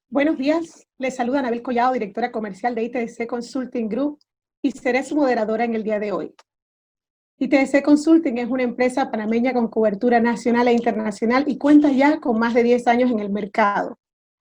Buenos días, les saluda Anabel Collado, directora comercial de ITDC Consulting Group, y seré su moderadora en el día de hoy. ITDC Consulting es una empresa panameña con cobertura nacional e internacional y cuenta ya con más de 10 años en el mercado,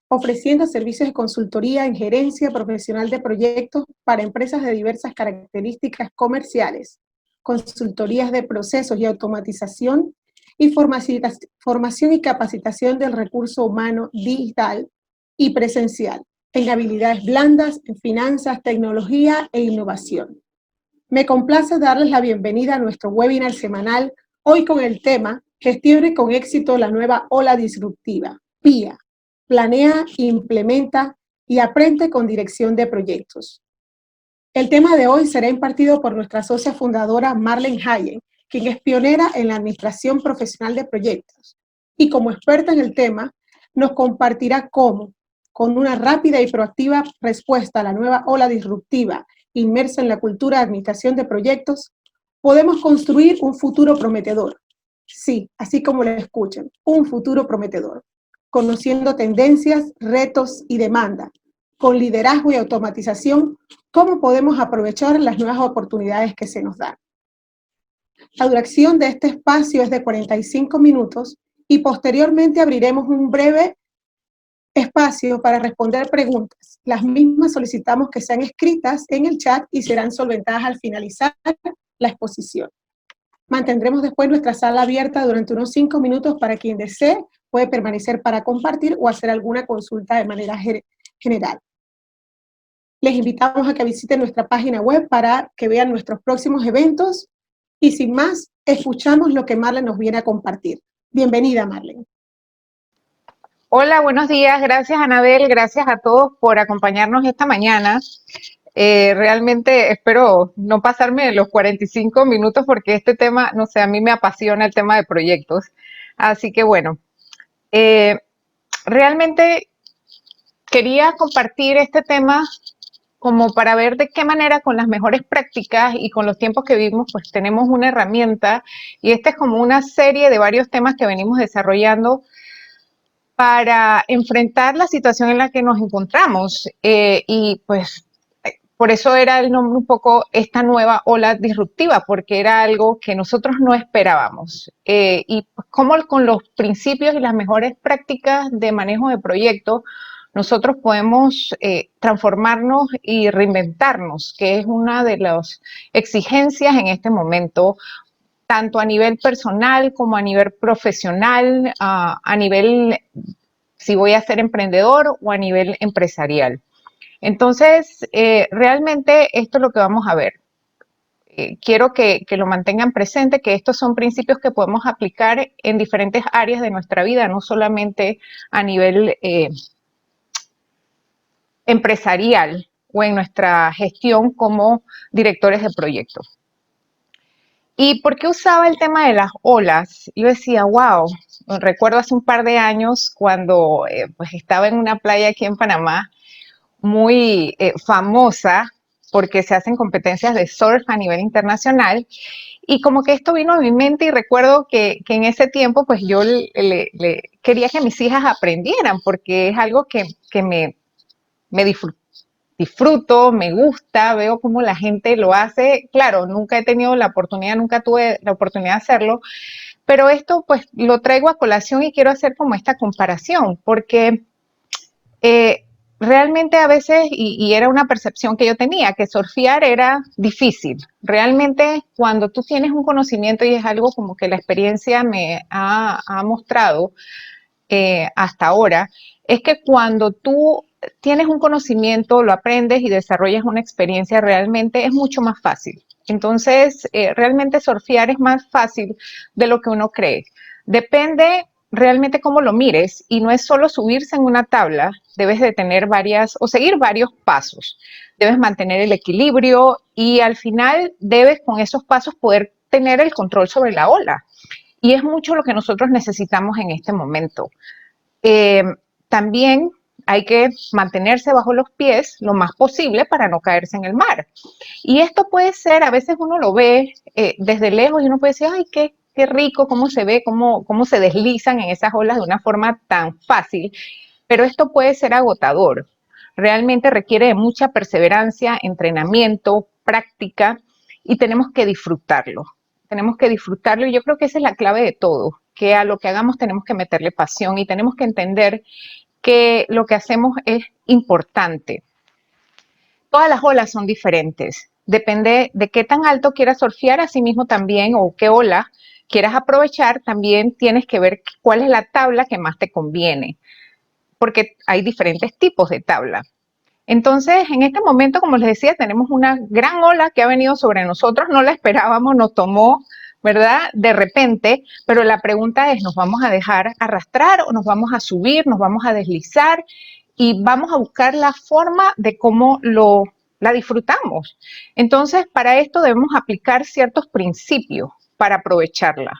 ofreciendo servicios de consultoría en gerencia profesional de proyectos para empresas de diversas características comerciales, consultorías de procesos y automatización y formación y capacitación del recurso humano digital y presencial, en habilidades blandas, en finanzas, tecnología e innovación. Me complace darles la bienvenida a nuestro webinar semanal, hoy con el tema Gestione con éxito la nueva ola disruptiva, PIA. Planea, implementa y aprende con dirección de proyectos. El tema de hoy será impartido por nuestra socia fundadora Marlene Hayen, quien es pionera en la administración profesional de proyectos. Y como experta en el tema, nos compartirá cómo, con una rápida y proactiva respuesta a la nueva ola disruptiva inmersa en la cultura de administración de proyectos, podemos construir un futuro prometedor. Sí, así como lo escuchan, un futuro prometedor, conociendo tendencias, retos y demanda, con liderazgo y automatización, cómo podemos aprovechar las nuevas oportunidades que se nos dan. La duración de este espacio es de 45 minutos y posteriormente abriremos un breve espacio para responder preguntas. Las mismas solicitamos que sean escritas en el chat y serán solventadas al finalizar la exposición. Mantendremos después nuestra sala abierta durante unos 5 minutos para quien desee, puede permanecer para compartir o hacer alguna consulta de manera general. Les invitamos a que visiten nuestra página web para que vean nuestros próximos eventos y sin más, escuchamos lo que Marlene nos viene a compartir. Bienvenida, Marlene. Hola, buenos días. Gracias, Anabel. Gracias a todos por acompañarnos esta mañana. Realmente espero no pasarme de los 45 minutos porque este tema, no sé, a mí me apasiona el tema de proyectos. Así que bueno, realmente quería compartir este tema como para ver de qué manera con las mejores prácticas y con los tiempos que vivimos, pues tenemos una herramienta y esta es como una serie de varios temas que venimos desarrollando para enfrentar la situación en la que nos encontramos y pues por eso era el nombre un poco esta nueva ola disruptiva, porque era algo que nosotros no esperábamos. Y pues, cómo con los principios y las mejores prácticas de manejo de proyectos nosotros podemos transformarnos y reinventarnos, que es una de las exigencias en este momento, tanto a nivel personal como a nivel profesional, a nivel si voy a ser emprendedor o a nivel empresarial. Entonces, realmente esto es lo que vamos a ver. Quiero que lo mantengan presente, que estos son principios que podemos aplicar en diferentes áreas de nuestra vida, no solamente a nivel empresarial o en nuestra gestión como directores de proyectos. ¿Y por qué usaba el tema de las olas? Yo decía, wow, recuerdo hace un par de años cuando pues estaba en una playa aquí en Panamá, muy famosa porque se hacen competencias de surf a nivel internacional y como que esto vino a mi mente y recuerdo que en ese tiempo pues yo quería que mis hijas aprendieran porque es algo que me disfruto, me gusta, veo cómo la gente lo hace. Claro, nunca he tenido la oportunidad, nunca tuve la oportunidad de hacerlo, pero esto pues lo traigo a colación y quiero hacer como esta comparación porque realmente a veces, y era una percepción que yo tenía, que surfear era difícil. Realmente cuando tú tienes un conocimiento y es algo como que la experiencia me ha mostrado hasta ahora, es que cuando tú tienes un conocimiento, lo aprendes y desarrollas una experiencia, realmente es mucho más fácil. Entonces, realmente surfear es más fácil de lo que uno cree. Depende realmente cómo lo mires y no es solo subirse en una tabla, debes de tener varias o seguir varios pasos. Debes mantener el equilibrio y al final debes con esos pasos poder tener el control sobre la ola. Y es mucho lo que nosotros necesitamos en este momento. También hay que mantenerse bajo los pies lo más posible para no caerse en el mar. Y esto puede ser, a veces uno lo ve desde lejos y uno puede decir, ay, qué rico, cómo se ve, cómo se deslizan en esas olas de una forma tan fácil. pero esto puede ser agotador. Realmente requiere de mucha perseverancia, entrenamiento, práctica y tenemos que disfrutarlo. Tenemos que disfrutarlo y yo creo que esa es la clave de todo, que a lo que hagamos tenemos que meterle pasión y tenemos que entender que lo que hacemos es importante. Todas las olas son diferentes. Depende de qué tan alto quieras surfear, así mismo también, o qué ola quieras aprovechar, también tienes que ver cuál es la tabla que más te conviene, porque hay diferentes tipos de tabla. Entonces, en este momento, como les decía, tenemos una gran ola que ha venido sobre nosotros, no la esperábamos, nos tomó, ¿verdad?, de repente, pero la pregunta es, ¿nos vamos a dejar arrastrar o nos vamos a subir, nos vamos a deslizar y vamos a buscar la forma de cómo la disfrutamos? Entonces, para esto debemos aplicar ciertos principios para aprovecharla.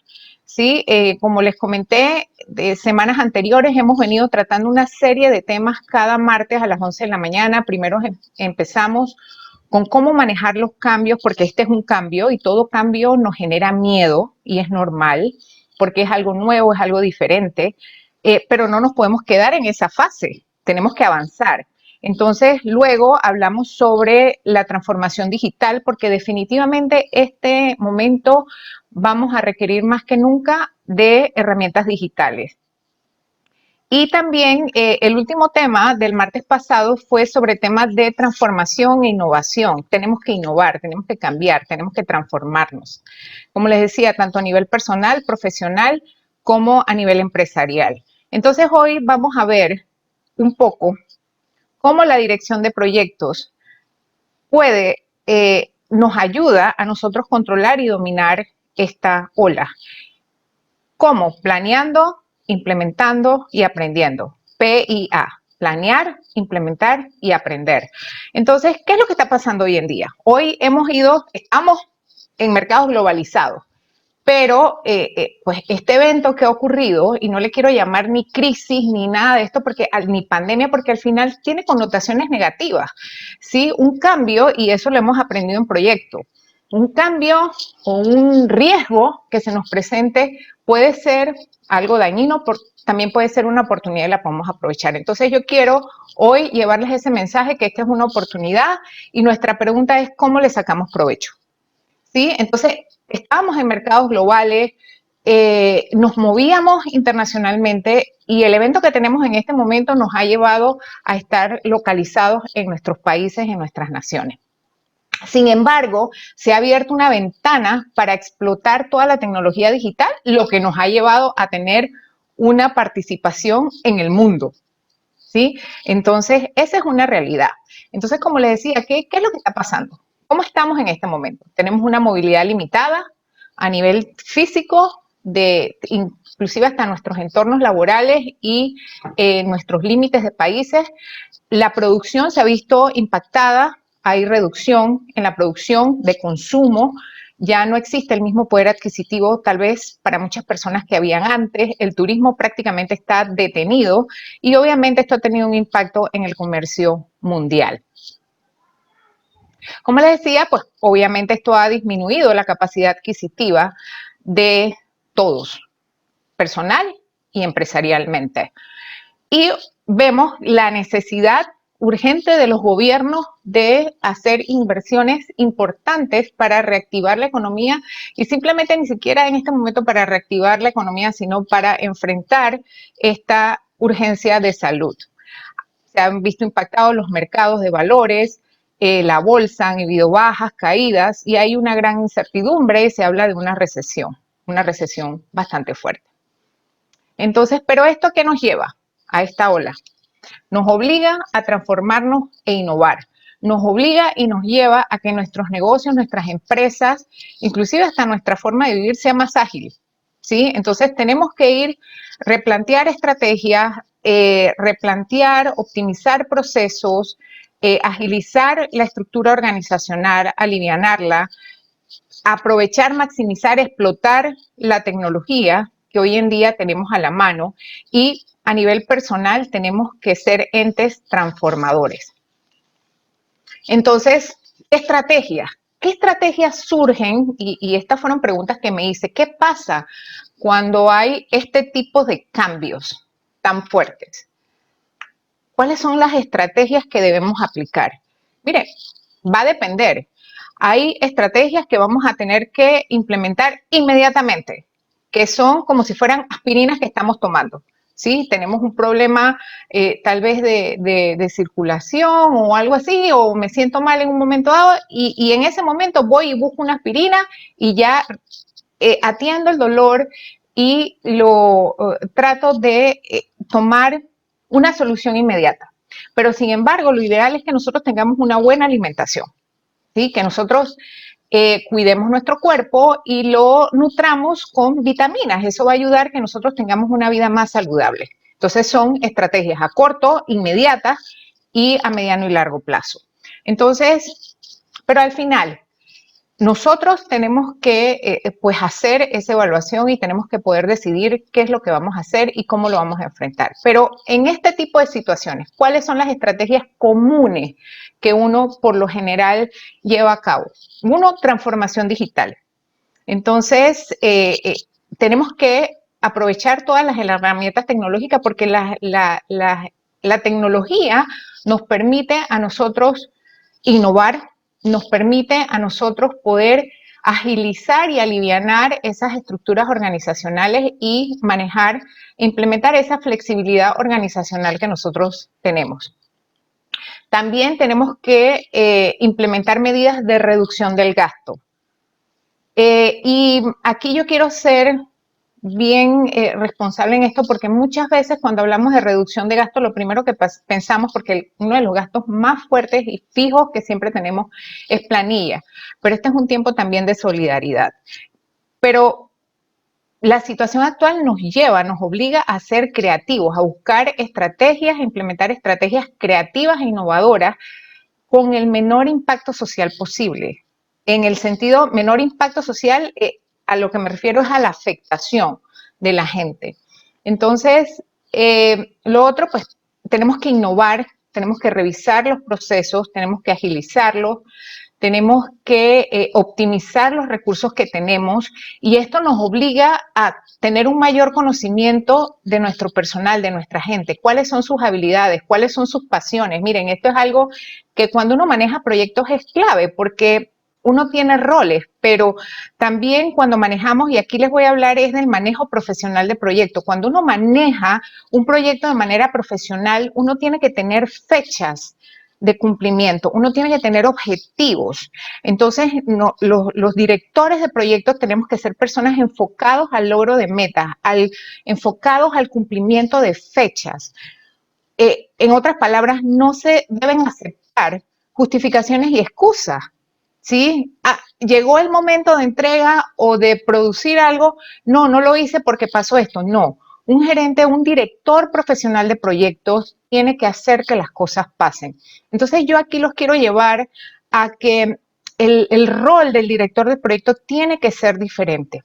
¿Sí? Como les comenté, de semanas anteriores hemos venido tratando una serie de temas cada martes a las 11 de la mañana. Primero empezamos con cómo manejar los cambios, porque este es un cambio y todo cambio nos genera miedo y es normal, porque es algo nuevo, es algo diferente, pero no nos podemos quedar en esa fase, tenemos que avanzar. Entonces, luego hablamos sobre la transformación digital, porque definitivamente este momento vamos a requerir más que nunca de herramientas digitales. Y también el último tema del martes pasado fue sobre temas de transformación e innovación. Tenemos que innovar, tenemos que cambiar, tenemos que transformarnos. Como les decía, tanto a nivel personal, profesional, como a nivel empresarial. Entonces hoy vamos a ver un poco cómo la dirección de proyectos nos ayuda a nosotros controlar y dominar esta ola. ¿Cómo? Planeando, implementando y aprendiendo. PIA, planear, implementar y aprender. Entonces, ¿qué es lo que está pasando hoy en día? Hoy estamos en mercados globalizados, pero pues este evento que ha ocurrido, y no le quiero llamar ni crisis ni nada de esto, ni pandemia, porque al final tiene connotaciones negativas, ¿sí? Un cambio, y eso lo hemos aprendido en proyecto, un cambio o un riesgo que se nos presente puede ser algo dañino, también puede ser una oportunidad y la podemos aprovechar. Entonces yo quiero hoy llevarles ese mensaje que esta es una oportunidad y nuestra pregunta es ¿cómo le sacamos provecho? ¿Sí? Entonces estábamos en mercados globales, nos movíamos internacionalmente y el evento que tenemos en este momento nos ha llevado a estar localizados en nuestros países, en nuestras naciones. Sin embargo, se ha abierto una ventana para explotar toda la tecnología digital, lo que nos ha llevado a tener una participación en el mundo, ¿sí? Entonces, esa es una realidad. Entonces, como les decía, ¿qué es lo que está pasando? ¿Cómo estamos en este momento? Tenemos una movilidad limitada a nivel físico, inclusive hasta nuestros entornos laborales y nuestros límites de países. La producción se ha visto impactada, hay reducción en la producción de consumo, ya no existe el mismo poder adquisitivo tal vez para muchas personas que habían antes, el turismo prácticamente está detenido y obviamente esto ha tenido un impacto en el comercio mundial. Como les decía, pues obviamente esto ha disminuido la capacidad adquisitiva de todos, personal y empresarialmente. Y vemos la necesidad urgente de los gobiernos de hacer inversiones importantes para reactivar la economía y simplemente ni siquiera en este momento para reactivar la economía, sino para enfrentar esta urgencia de salud. Se han visto impactados los mercados de valores, la bolsa han habido bajas, caídas y hay una gran incertidumbre y se habla de una recesión bastante fuerte. Entonces, ¿pero esto qué nos lleva a esta ola? Nos obliga a transformarnos e innovar. Nos obliga y nos lleva a que nuestros negocios, nuestras empresas, inclusive hasta nuestra forma de vivir sea más ágil, ¿sí? Entonces tenemos que replantear estrategias, replantear, optimizar procesos, agilizar la estructura organizacional, alivianarla, aprovechar, maximizar, explotar la tecnología que hoy en día tenemos a la mano y a nivel personal tenemos que ser entes transformadores. Entonces, ¿qué estrategias surgen? Y estas fueron preguntas que me hice. ¿Qué pasa cuando hay este tipo de cambios tan fuertes? ¿cuáles son las estrategias que debemos aplicar? Mire, va a depender. Hay estrategias que vamos a tener que implementar inmediatamente, que son como si fueran aspirinas que estamos tomando. ¿Sí? Tenemos un problema tal vez de circulación o algo así, o me siento mal en un momento dado y en ese momento voy y busco una aspirina y ya atiendo el dolor y lo trato de tomar una solución inmediata. Pero sin embargo, lo ideal es que nosotros tengamos una buena alimentación, ¿sí? Que nosotros cuidemos nuestro cuerpo y lo nutramos con vitaminas. Eso va a ayudar a que nosotros tengamos una vida más saludable. Entonces son estrategias a corto, inmediatas y a mediano y largo plazo. Entonces, pero al final, nosotros tenemos que pues hacer esa evaluación y tenemos que poder decidir qué es lo que vamos a hacer y cómo lo vamos a enfrentar. Pero en este tipo de situaciones, ¿cuáles son las estrategias comunes que uno por lo general lleva a cabo? Uno, transformación digital. Entonces, tenemos que aprovechar todas las herramientas tecnológicas porque la tecnología nos permite a nosotros innovar, nos permite a nosotros poder agilizar y alivianar esas estructuras organizacionales y manejar, implementar esa flexibilidad organizacional que nosotros tenemos. También tenemos que implementar medidas de reducción del gasto. Y aquí yo quiero ser bien responsable en esto porque muchas veces cuando hablamos de reducción de gasto, lo primero que pensamos, porque uno de los gastos más fuertes y fijos que siempre tenemos es planilla, pero este es un tiempo también de solidaridad. Pero la situación actual nos lleva, nos obliga a ser creativos, a buscar estrategias, a implementar estrategias creativas e innovadoras con el menor impacto social posible. En el sentido, menor impacto social, a lo que me refiero es a la afectación de la gente. Entonces, lo otro, pues, tenemos que innovar, tenemos que revisar los procesos, tenemos que agilizarlos, tenemos que optimizar los recursos que tenemos y esto nos obliga a tener un mayor conocimiento de nuestro personal, de nuestra gente, cuáles son sus habilidades, cuáles son sus pasiones. Miren, esto es algo que cuando uno maneja proyectos es clave porque uno tiene roles, pero también cuando manejamos, y aquí les voy a hablar es del manejo profesional de proyectos, cuando uno maneja un proyecto de manera profesional, uno tiene que tener fechas de cumplimiento, uno tiene que tener objetivos. Entonces, los directores de proyectos tenemos que ser personas enfocados al logro de metas, enfocados al cumplimiento de fechas. En otras palabras, no se deben aceptar justificaciones y excusas. ¿Sí? Llegó el momento de entrega o de producir algo, no lo hice porque pasó esto, no. Un gerente, un director profesional de proyectos tiene que hacer que las cosas pasen. Entonces yo aquí los quiero llevar a que el rol del director de proyectos tiene que ser diferente.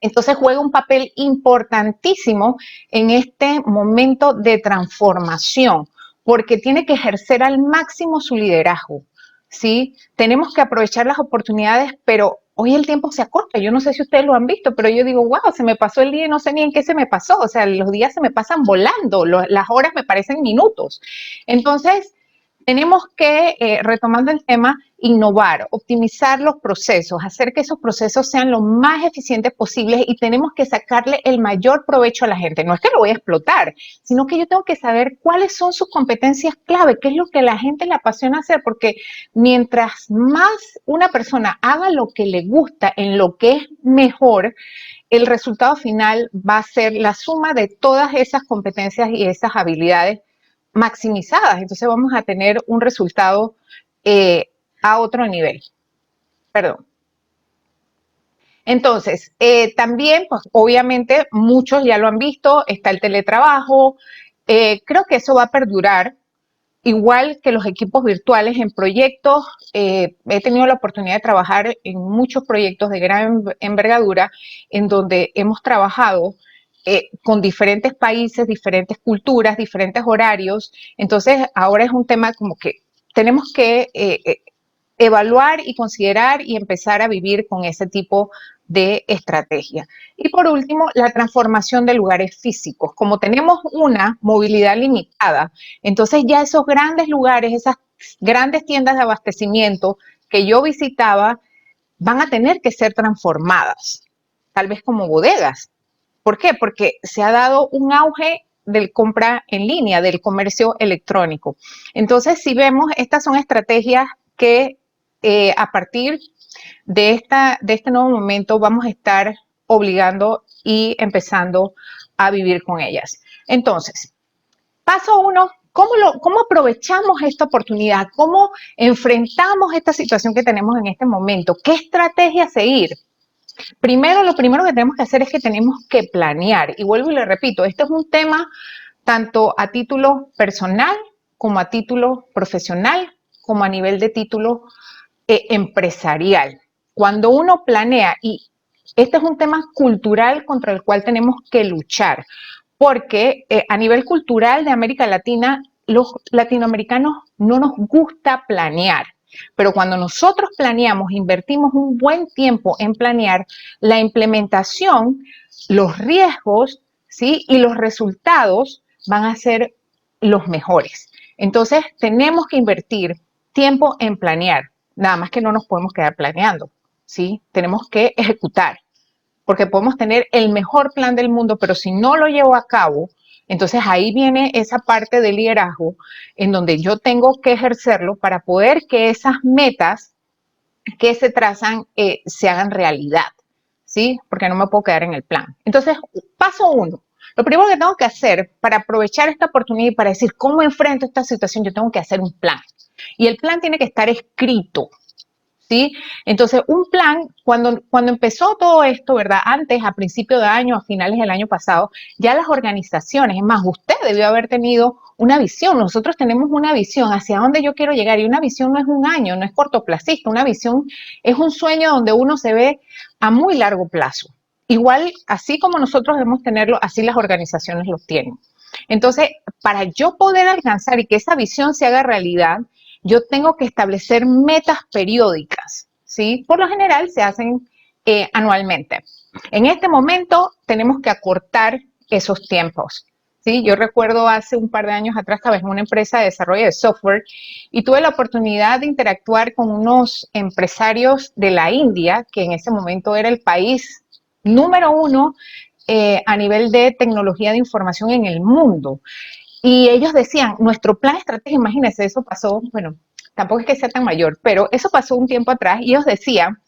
Entonces juega un papel importantísimo en este momento de transformación, porque tiene que ejercer al máximo su liderazgo. ¿Sí? Tenemos que aprovechar las oportunidades, pero hoy el tiempo se acorta. Yo no sé si ustedes lo han visto, pero yo digo, wow, se me pasó el día y no sé ni en qué se me pasó. O sea, los días se me pasan volando, las horas me parecen minutos. Entonces, tenemos que, retomando el tema, innovar, optimizar los procesos, hacer que esos procesos sean lo más eficientes posibles y tenemos que sacarle el mayor provecho a la gente. No es que lo voy a explotar, sino que yo tengo que saber cuáles son sus competencias clave, qué es lo que a la gente le apasiona hacer, porque mientras más una persona haga lo que le gusta, en lo que es mejor, el resultado final va a ser la suma de todas esas competencias y esas habilidades maximizadas. Entonces vamos a tener un resultado a otro nivel. Perdón. Entonces, también, pues obviamente muchos ya lo han visto, está el teletrabajo. Creo que eso va a perdurar, igual que los equipos virtuales en proyectos. He tenido la oportunidad de trabajar en muchos proyectos de gran envergadura en donde hemos trabajado con diferentes países, diferentes culturas, diferentes horarios. Entonces, ahora es un tema como que tenemos que evaluar y considerar y empezar a vivir con ese tipo de estrategia. Y por último, la transformación de lugares físicos. Como tenemos una movilidad limitada, entonces ya esos grandes lugares, esas grandes tiendas de abastecimiento que yo visitaba, van a tener que ser transformadas, tal vez como bodegas. ¿Por qué? Porque se ha dado un auge del compra en línea, del comercio electrónico. Entonces, si vemos, estas son estrategias que a partir de este nuevo momento vamos a estar obligando y empezando a vivir con ellas. Entonces, paso 1, ¿cómo aprovechamos esta oportunidad? ¿Cómo enfrentamos esta situación que tenemos en este momento? ¿Qué estrategia seguir? Primero, lo primero que tenemos que hacer es que tenemos que planear. Y vuelvo y le repito, este es un tema tanto a título personal como a título profesional, como a nivel de título empresarial. Cuando uno planea, y este es un tema cultural contra el cual tenemos que luchar, porque a nivel cultural de América Latina, los latinoamericanos no nos gusta planear. Pero cuando nosotros planeamos, invertimos un buen tiempo en planear, la implementación, los riesgos, ¿sí? Y los resultados van a ser los mejores. Entonces, tenemos que invertir tiempo en planear. Nada más que no nos podemos quedar planeando, ¿sí? Tenemos que ejecutar, porque podemos tener el mejor plan del mundo, pero si no lo llevo a cabo, entonces ahí viene esa parte del liderazgo en donde yo tengo que ejercerlo para poder que esas metas que se trazan se hagan realidad, ¿sí? Porque no me puedo quedar en el plan. Entonces, paso 1. Lo primero que tengo que hacer para aprovechar esta oportunidad y para decir cómo enfrento esta situación, yo tengo que hacer un plan. Y el plan tiene que estar escrito, ¿sí? Entonces, un plan, cuando empezó todo esto, ¿verdad? Antes, a principio de año, a finales del año pasado, ya las organizaciones, es más, usted debió haber tenido una visión. Nosotros tenemos una visión hacia dónde yo quiero llegar, y una visión no es un año, no es cortoplacista, una visión es un sueño donde uno se ve a muy largo plazo. Igual, así como nosotros debemos tenerlo, así las organizaciones lo tienen. Entonces, para yo poder alcanzar y que esa visión se haga realidad, yo tengo que establecer metas periódicas, ¿sí? Por lo general se hacen anualmente. En este momento tenemos que acortar esos tiempos, ¿sí? Yo recuerdo hace un par de años atrás estaba en una empresa de desarrollo de software y tuve la oportunidad de interactuar con unos empresarios de la India, que en ese momento era el país número 1 a nivel de tecnología de información en el mundo. Y ellos decían, nuestro plan estratégico, imagínense, eso pasó, bueno, tampoco es que sea tan mayor, pero eso pasó un tiempo atrás y ellos decían,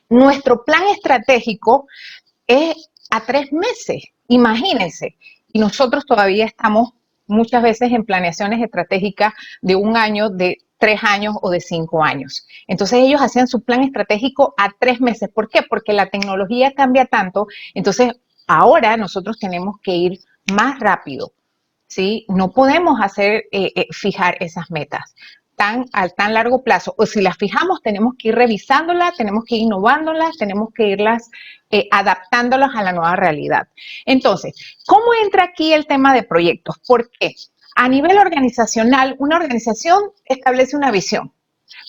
nuestro plan estratégico es a 3 meses, imagínense. Y nosotros todavía estamos muchas veces en planeaciones estratégicas de 1 año, de 3 años o de 5 años. Entonces ellos hacían su plan estratégico a 3 meses. ¿Por qué? Porque la tecnología cambia tanto. Entonces ahora nosotros tenemos que ir más rápido, ¿sí? No podemos fijar esas metas a tan largo plazo. O si las fijamos, tenemos que ir revisándolas, tenemos que ir innovándolas, tenemos que irlas adaptándolas a la nueva realidad. Entonces, ¿cómo entra aquí el tema de proyectos? Porque a nivel organizacional, una organización establece una visión.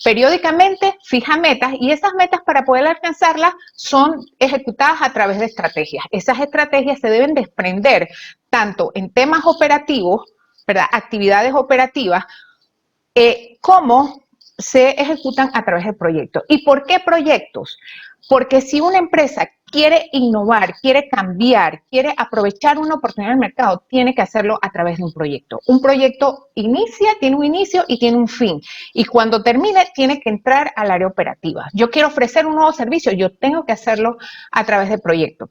Periódicamente fija metas y esas metas, para poder alcanzarlas, son ejecutadas a través de estrategias. Esas estrategias se deben desprender tanto en temas operativos, ¿verdad? Actividades operativas, como se ejecutan a través de proyectos. ¿Y por qué proyectos? Porque si una empresa quiere innovar, quiere cambiar, quiere aprovechar una oportunidad en el mercado, tiene que hacerlo a través de un proyecto. Un proyecto tiene un inicio y tiene un fin. Y cuando termine, tiene que entrar al área operativa. Yo quiero ofrecer un nuevo servicio, yo tengo que hacerlo a través de proyectos.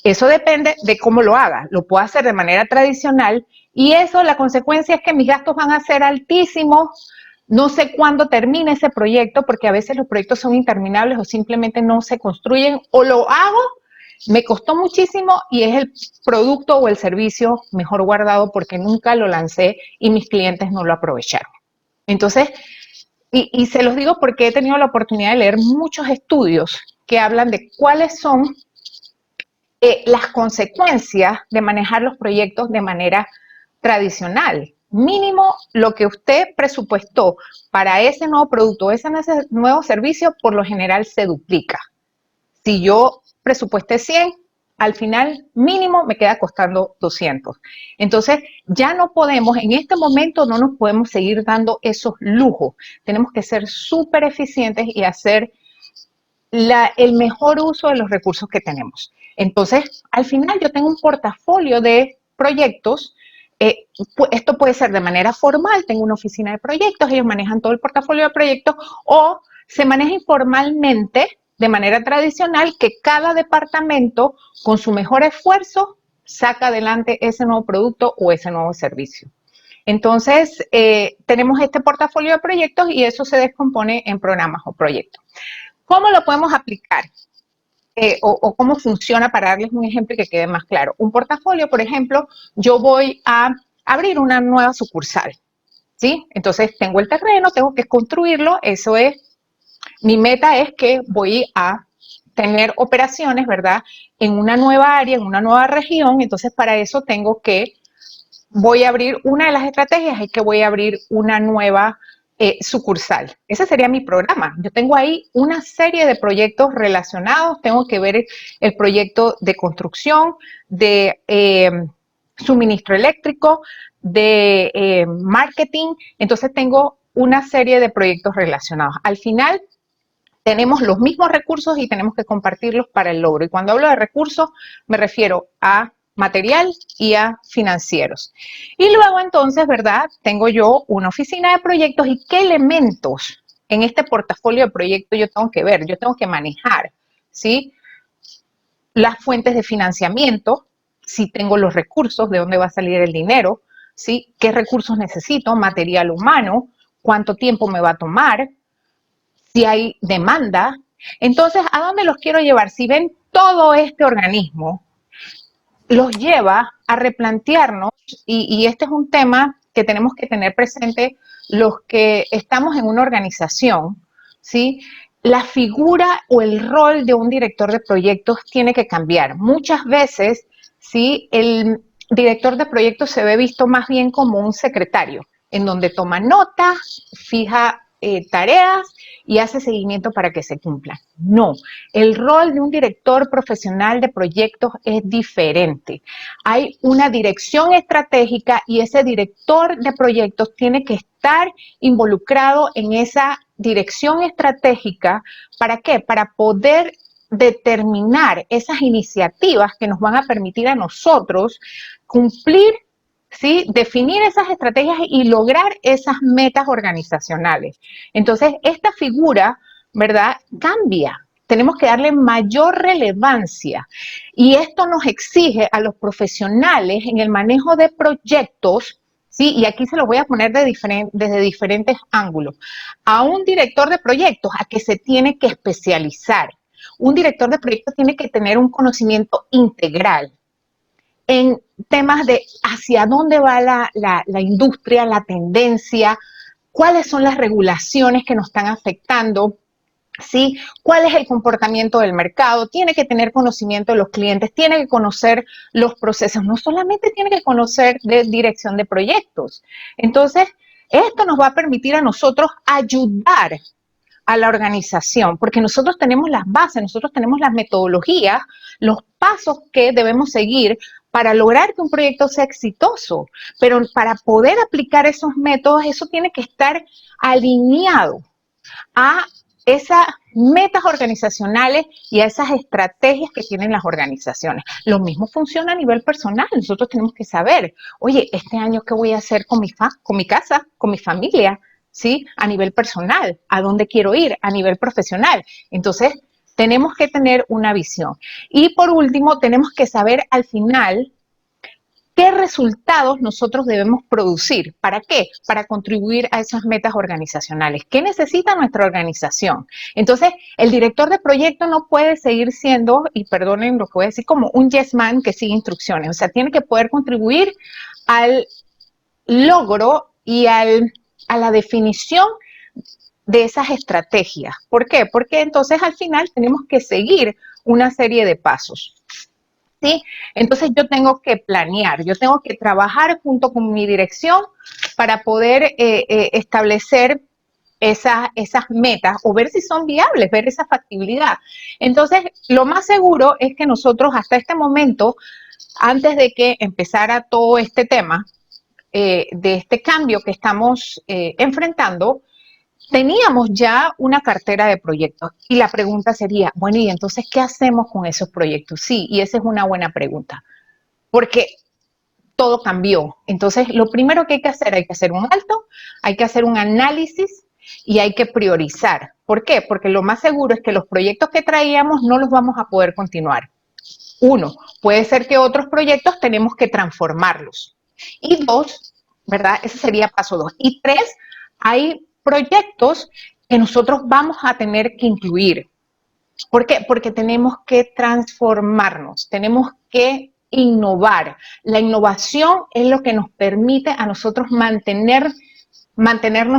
Eso depende de cómo lo haga. Lo puedo hacer de manera tradicional y eso, la consecuencia es que mis gastos van a ser altísimos. No sé cuándo termine ese proyecto, porque a veces los proyectos son interminables o simplemente no se construyen, o lo hago, me costó muchísimo y es el producto o el servicio mejor guardado porque nunca lo lancé y mis clientes no lo aprovecharon. Entonces, y se los digo porque he tenido la oportunidad de leer muchos estudios que hablan de cuáles son las consecuencias de manejar los proyectos de manera tradicional. Mínimo lo que usted presupuestó para ese nuevo producto, ese nuevo servicio, por lo general se duplica, Si yo presupuesté 100, al final mínimo me queda costando 200. Entonces ya no podemos, en este momento no nos podemos seguir dando esos lujos. Tenemos que ser súper eficientes y hacer el mejor uso de los recursos que tenemos. Entonces, al final yo tengo un portafolio de proyectos. Esto puede ser de manera formal, tengo una oficina de proyectos, ellos manejan todo el portafolio de proyectos, o se maneja informalmente, de manera tradicional, que cada departamento, con su mejor esfuerzo, saca adelante ese nuevo producto o ese nuevo servicio. Entonces, tenemos este portafolio de proyectos y eso se descompone en programas o proyectos. ¿Cómo lo podemos aplicar? O cómo funciona, para darles un ejemplo y que quede más claro. Un portafolio, por ejemplo, yo voy a abrir una nueva sucursal, ¿sí? Entonces, tengo el terreno, tengo que construirlo, eso es, mi meta es que voy a tener operaciones, ¿verdad? En una nueva área, en una nueva región, entonces para eso voy a abrir, una de las estrategias es que voy a abrir una nueva sucursal. Ese sería mi programa. Yo tengo ahí una serie de proyectos relacionados. Tengo que ver el proyecto de construcción, de suministro eléctrico, de marketing. Entonces tengo una serie de proyectos relacionados. Al final tenemos los mismos recursos y tenemos que compartirlos para el logro. Y cuando hablo de recursos, me refiero a material y a financieros. Y luego entonces, ¿verdad? Tengo yo una oficina de proyectos y qué elementos en este portafolio de proyectos yo tengo que ver, yo tengo que manejar, ¿sí? Las fuentes de financiamiento, si tengo los recursos, de dónde va a salir el dinero, ¿sí? ¿Qué recursos necesito? Material humano, cuánto tiempo me va a tomar, si hay demanda. Entonces, ¿a dónde los quiero llevar? Si ven todo este organismo, los lleva a replantearnos, y este es un tema que tenemos que tener presente los que estamos en una organización, ¿sí? La figura o el rol de un director de proyectos tiene que cambiar. Muchas veces, ¿sí? El director de proyectos se ve visto más bien como un secretario, en donde toma notas, fija tareas y hace seguimiento para que se cumplan. No, el rol de un director profesional de proyectos es diferente. Hay una dirección estratégica y ese director de proyectos tiene que estar involucrado en esa dirección estratégica. ¿Para qué? Para poder determinar esas iniciativas que nos van a permitir a nosotros cumplir, ¿sí? Definir esas estrategias y lograr esas metas organizacionales. Entonces, esta figura, ¿verdad? Cambia. Tenemos que darle mayor relevancia y esto nos exige a los profesionales en el manejo de proyectos, ¿sí? Y aquí se los voy a poner desde diferentes ángulos. A un director de proyectos, a que se tiene que especializar. Un director de proyectos tiene que tener un conocimiento integral en temas de hacia dónde va la industria, la tendencia, cuáles son las regulaciones que nos están afectando, ¿sí? ¿Cuál es el comportamiento del mercado? Tiene que tener conocimiento de los clientes, tiene que conocer los procesos, no solamente tiene que conocer de dirección de proyectos. Entonces, esto nos va a permitir a nosotros ayudar a la organización, porque nosotros tenemos las bases, nosotros tenemos las metodologías, los pasos que debemos seguir para lograr que un proyecto sea exitoso, pero para poder aplicar esos métodos, eso tiene que estar alineado a esas metas organizacionales y a esas estrategias que tienen las organizaciones. Lo mismo funciona a nivel personal. Nosotros tenemos que saber, oye, este año, ¿qué voy a hacer con mi casa, con mi familia? ¿Sí? A nivel personal, ¿a dónde quiero ir? A nivel profesional. Entonces, tenemos que tener una visión. Y por último, tenemos que saber al final qué resultados nosotros debemos producir. ¿Para qué? Para contribuir a esas metas organizacionales. ¿Qué necesita nuestra organización? Entonces, el director de proyecto no puede seguir siendo, y perdonen lo que voy a decir, como un yes man que sigue instrucciones. O sea, tiene que poder contribuir al logro y a la definición de esas estrategias. ¿Por qué? Porque entonces al final tenemos que seguir una serie de pasos. ¿Sí? Entonces yo tengo que planear, yo tengo que trabajar junto con mi dirección para poder establecer esas metas o ver si son viables, ver esa factibilidad. Entonces, lo más seguro es que nosotros hasta este momento, antes de que empezara todo este tema, de este cambio que estamos enfrentando, teníamos ya una cartera de proyectos y la pregunta sería, bueno, ¿y entonces qué hacemos con esos proyectos? Sí, y esa es una buena pregunta, porque todo cambió. Entonces, lo primero que hay que hacer un alto, hay que hacer un análisis y hay que priorizar. ¿Por qué? Porque lo más seguro es que los proyectos que traíamos no los vamos a poder continuar. Uno, puede ser que otros proyectos tenemos que transformarlos. Y dos, ¿verdad? Ese sería paso 2. Y 3, hay proyectos que nosotros vamos a tener que incluir. ¿Por qué? Porque tenemos que transformarnos, tenemos que innovar. La innovación es lo que nos permite a nosotros mantenernos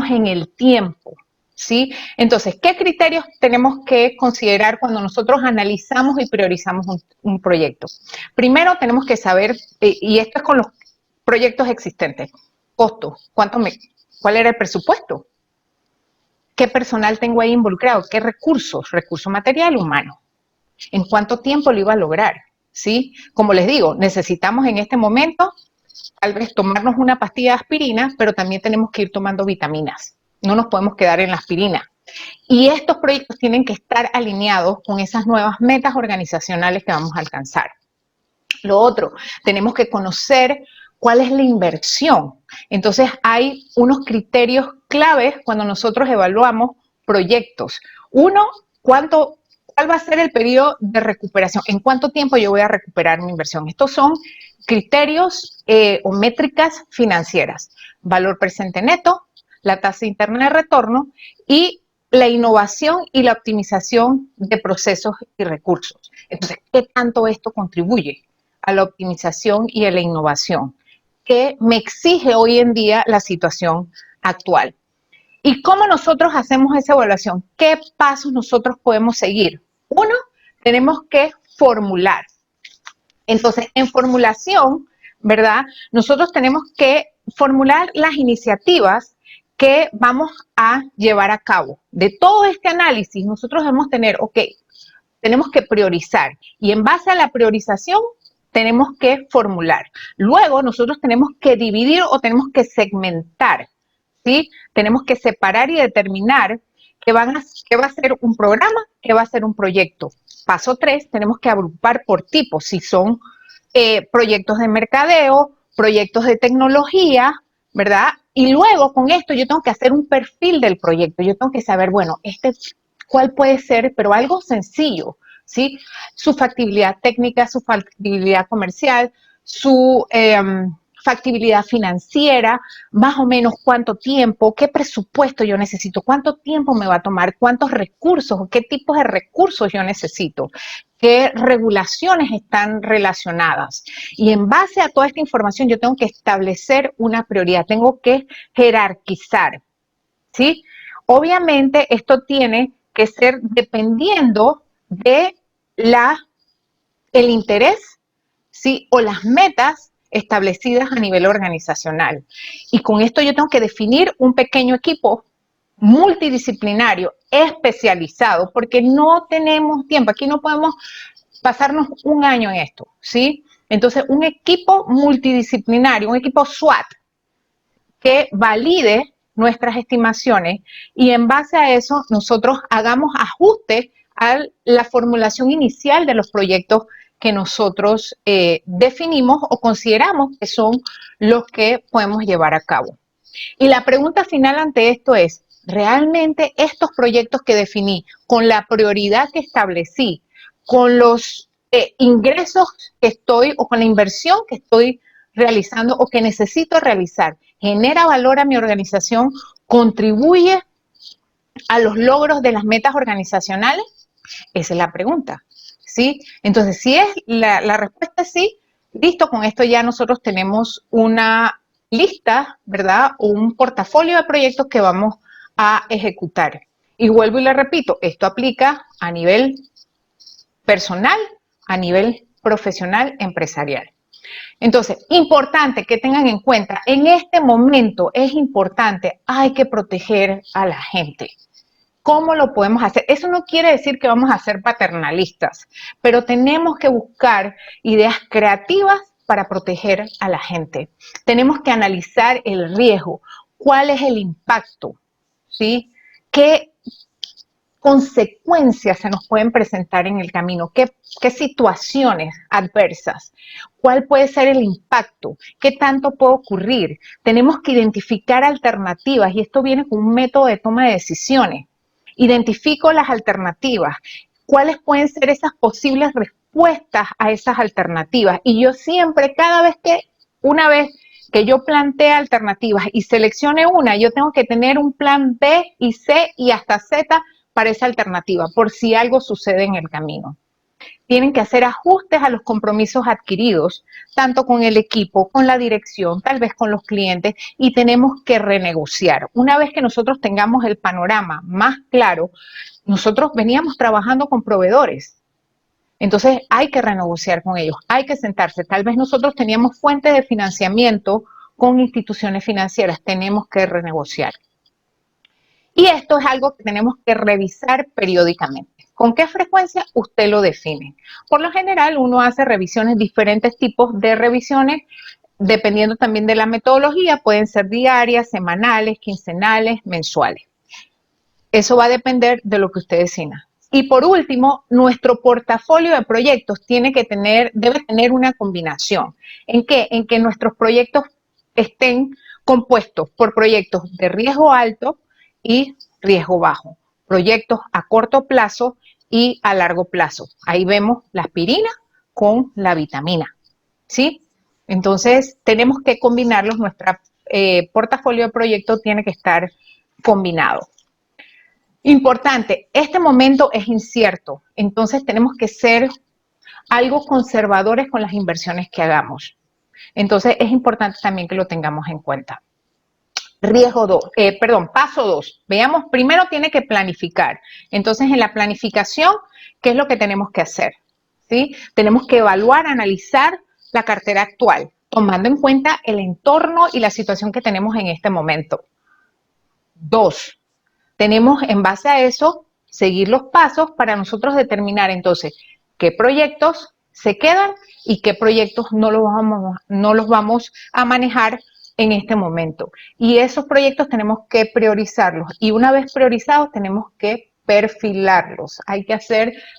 en el tiempo, ¿sí? Entonces, ¿qué criterios tenemos que considerar cuando nosotros analizamos y priorizamos un proyecto? Primero, tenemos que saber, y esto es con los proyectos existentes, costo, ¿cuál era el presupuesto? ¿Qué personal tengo ahí involucrado? ¿Qué recursos? Recurso material, humano. ¿En cuánto tiempo lo iba a lograr? ¿Sí? Como les digo, necesitamos en este momento tal vez tomarnos una pastilla de aspirina, pero también tenemos que ir tomando vitaminas. No nos podemos quedar en la aspirina. Y estos proyectos tienen que estar alineados con esas nuevas metas organizacionales que vamos a alcanzar. Lo otro, tenemos que conocer cuál es la inversión. Entonces, hay unos criterios claves cuando nosotros evaluamos proyectos. Uno, ¿cuál va a ser el periodo de recuperación? ¿En cuánto tiempo yo voy a recuperar mi inversión? Estos son criterios o métricas financieras. Valor presente neto, la tasa interna de retorno y la innovación y la optimización de procesos y recursos. Entonces, ¿qué tanto esto contribuye a la optimización y a la innovación que me exige hoy en día la situación actual? ¿Y cómo nosotros hacemos esa evaluación? ¿Qué pasos nosotros podemos seguir? Uno, tenemos que formular. Entonces, en formulación, ¿verdad? Nosotros tenemos que formular las iniciativas que vamos a llevar a cabo. De todo este análisis, nosotros debemos tener, tenemos que priorizar y en base a la priorización tenemos que formular. Luego nosotros tenemos que dividir o tenemos que segmentar, ¿sí? Tenemos que separar y determinar qué va a ser un programa, qué va a ser un proyecto. Paso 3, tenemos que agrupar por tipo, si son proyectos de mercadeo, proyectos de tecnología, ¿verdad? Y luego con esto yo tengo que hacer un perfil del proyecto. Yo tengo que saber, bueno, cuál puede ser, pero algo sencillo, ¿sí? Su factibilidad técnica, su factibilidad comercial, su factibilidad financiera, más o menos cuánto tiempo, qué presupuesto yo necesito, cuánto tiempo me va a tomar, cuántos recursos o qué tipos de recursos yo necesito, qué regulaciones están relacionadas. Y en base a toda esta información yo tengo que establecer una prioridad, tengo que jerarquizar, ¿sí? Obviamente esto tiene que ser dependiendo de el interés, ¿sí? O las metas establecidas a nivel organizacional. Y con esto yo tengo que definir un pequeño equipo multidisciplinario, especializado, porque no tenemos tiempo. Aquí no podemos pasarnos un año en esto, ¿sí? Entonces, un equipo multidisciplinario, un equipo SWAT, que valide nuestras estimaciones y en base a eso nosotros hagamos ajustes a la formulación inicial de los proyectos que nosotros definimos o consideramos que son los que podemos llevar a cabo. Y la pregunta final ante esto es, ¿realmente estos proyectos que definí, con la prioridad que establecí, con los ingresos que estoy o con la inversión que estoy realizando o que necesito realizar, genera valor a mi organización, contribuye a los logros de las metas organizacionales? Esa es la pregunta, ¿sí? Entonces, si es la respuesta es sí, listo, con esto ya nosotros tenemos una lista, ¿verdad? O un portafolio de proyectos que vamos a ejecutar. Y vuelvo y le repito, esto aplica a nivel personal, a nivel profesional, empresarial. Entonces, importante que tengan en cuenta, en este momento es importante, hay que proteger a la gente. ¿Cómo lo podemos hacer? Eso no quiere decir que vamos a ser paternalistas, pero tenemos que buscar ideas creativas para proteger a la gente. Tenemos que analizar el riesgo, cuál es el impacto, ¿sí? ¿Qué consecuencias se nos pueden presentar en el camino? ¿Qué situaciones adversas? ¿Cuál puede ser el impacto? ¿Qué tanto puede ocurrir? Tenemos que identificar alternativas y esto viene con un método de toma de decisiones. Identifico las alternativas. ¿Cuáles pueden ser esas posibles respuestas a esas alternativas? Y yo siempre, una vez que yo plantee alternativas y seleccione una, yo tengo que tener un plan B y C y hasta Z para esa alternativa, por si algo sucede en el camino. Tienen que hacer ajustes a los compromisos adquiridos, tanto con el equipo, con la dirección, tal vez con los clientes, y tenemos que renegociar. Una vez que nosotros tengamos el panorama más claro, nosotros veníamos trabajando con proveedores. Entonces hay que renegociar con ellos, hay que sentarse. Tal vez nosotros teníamos fuentes de financiamiento con instituciones financieras, tenemos que renegociar. Y esto es algo que tenemos que revisar periódicamente. ¿Con qué frecuencia? Usted lo define. Por lo general, uno hace revisiones, diferentes tipos de revisiones, dependiendo también de la metodología. Pueden ser diarias, semanales, quincenales, mensuales. Eso va a depender de lo que usted decida. Y por último, nuestro portafolio de proyectos debe tener una combinación. ¿En qué? En que nuestros proyectos estén compuestos por proyectos de riesgo alto y riesgo bajo, proyectos a corto plazo y a largo plazo. Ahí vemos la aspirina con la vitamina, ¿sí? Entonces, tenemos que combinarlos, nuestro portafolio de proyectos tiene que estar combinado. Importante, este momento es incierto, entonces tenemos que ser algo conservadores con las inversiones que hagamos. Entonces, es importante también que lo tengamos en cuenta. Paso 2. Veamos, primero tiene que planificar. Entonces, en la planificación, ¿qué es lo que tenemos que hacer? ¿Sí? Tenemos que evaluar, analizar la cartera actual, tomando en cuenta el entorno y la situación que tenemos en este momento. 2. Tenemos, en base a eso, seguir los pasos para nosotros determinar entonces qué proyectos se quedan y qué proyectos no los vamos a manejar en este momento. Y esos proyectos tenemos que priorizarlos. Y una vez priorizados, tenemos que perfilarlos. Hay que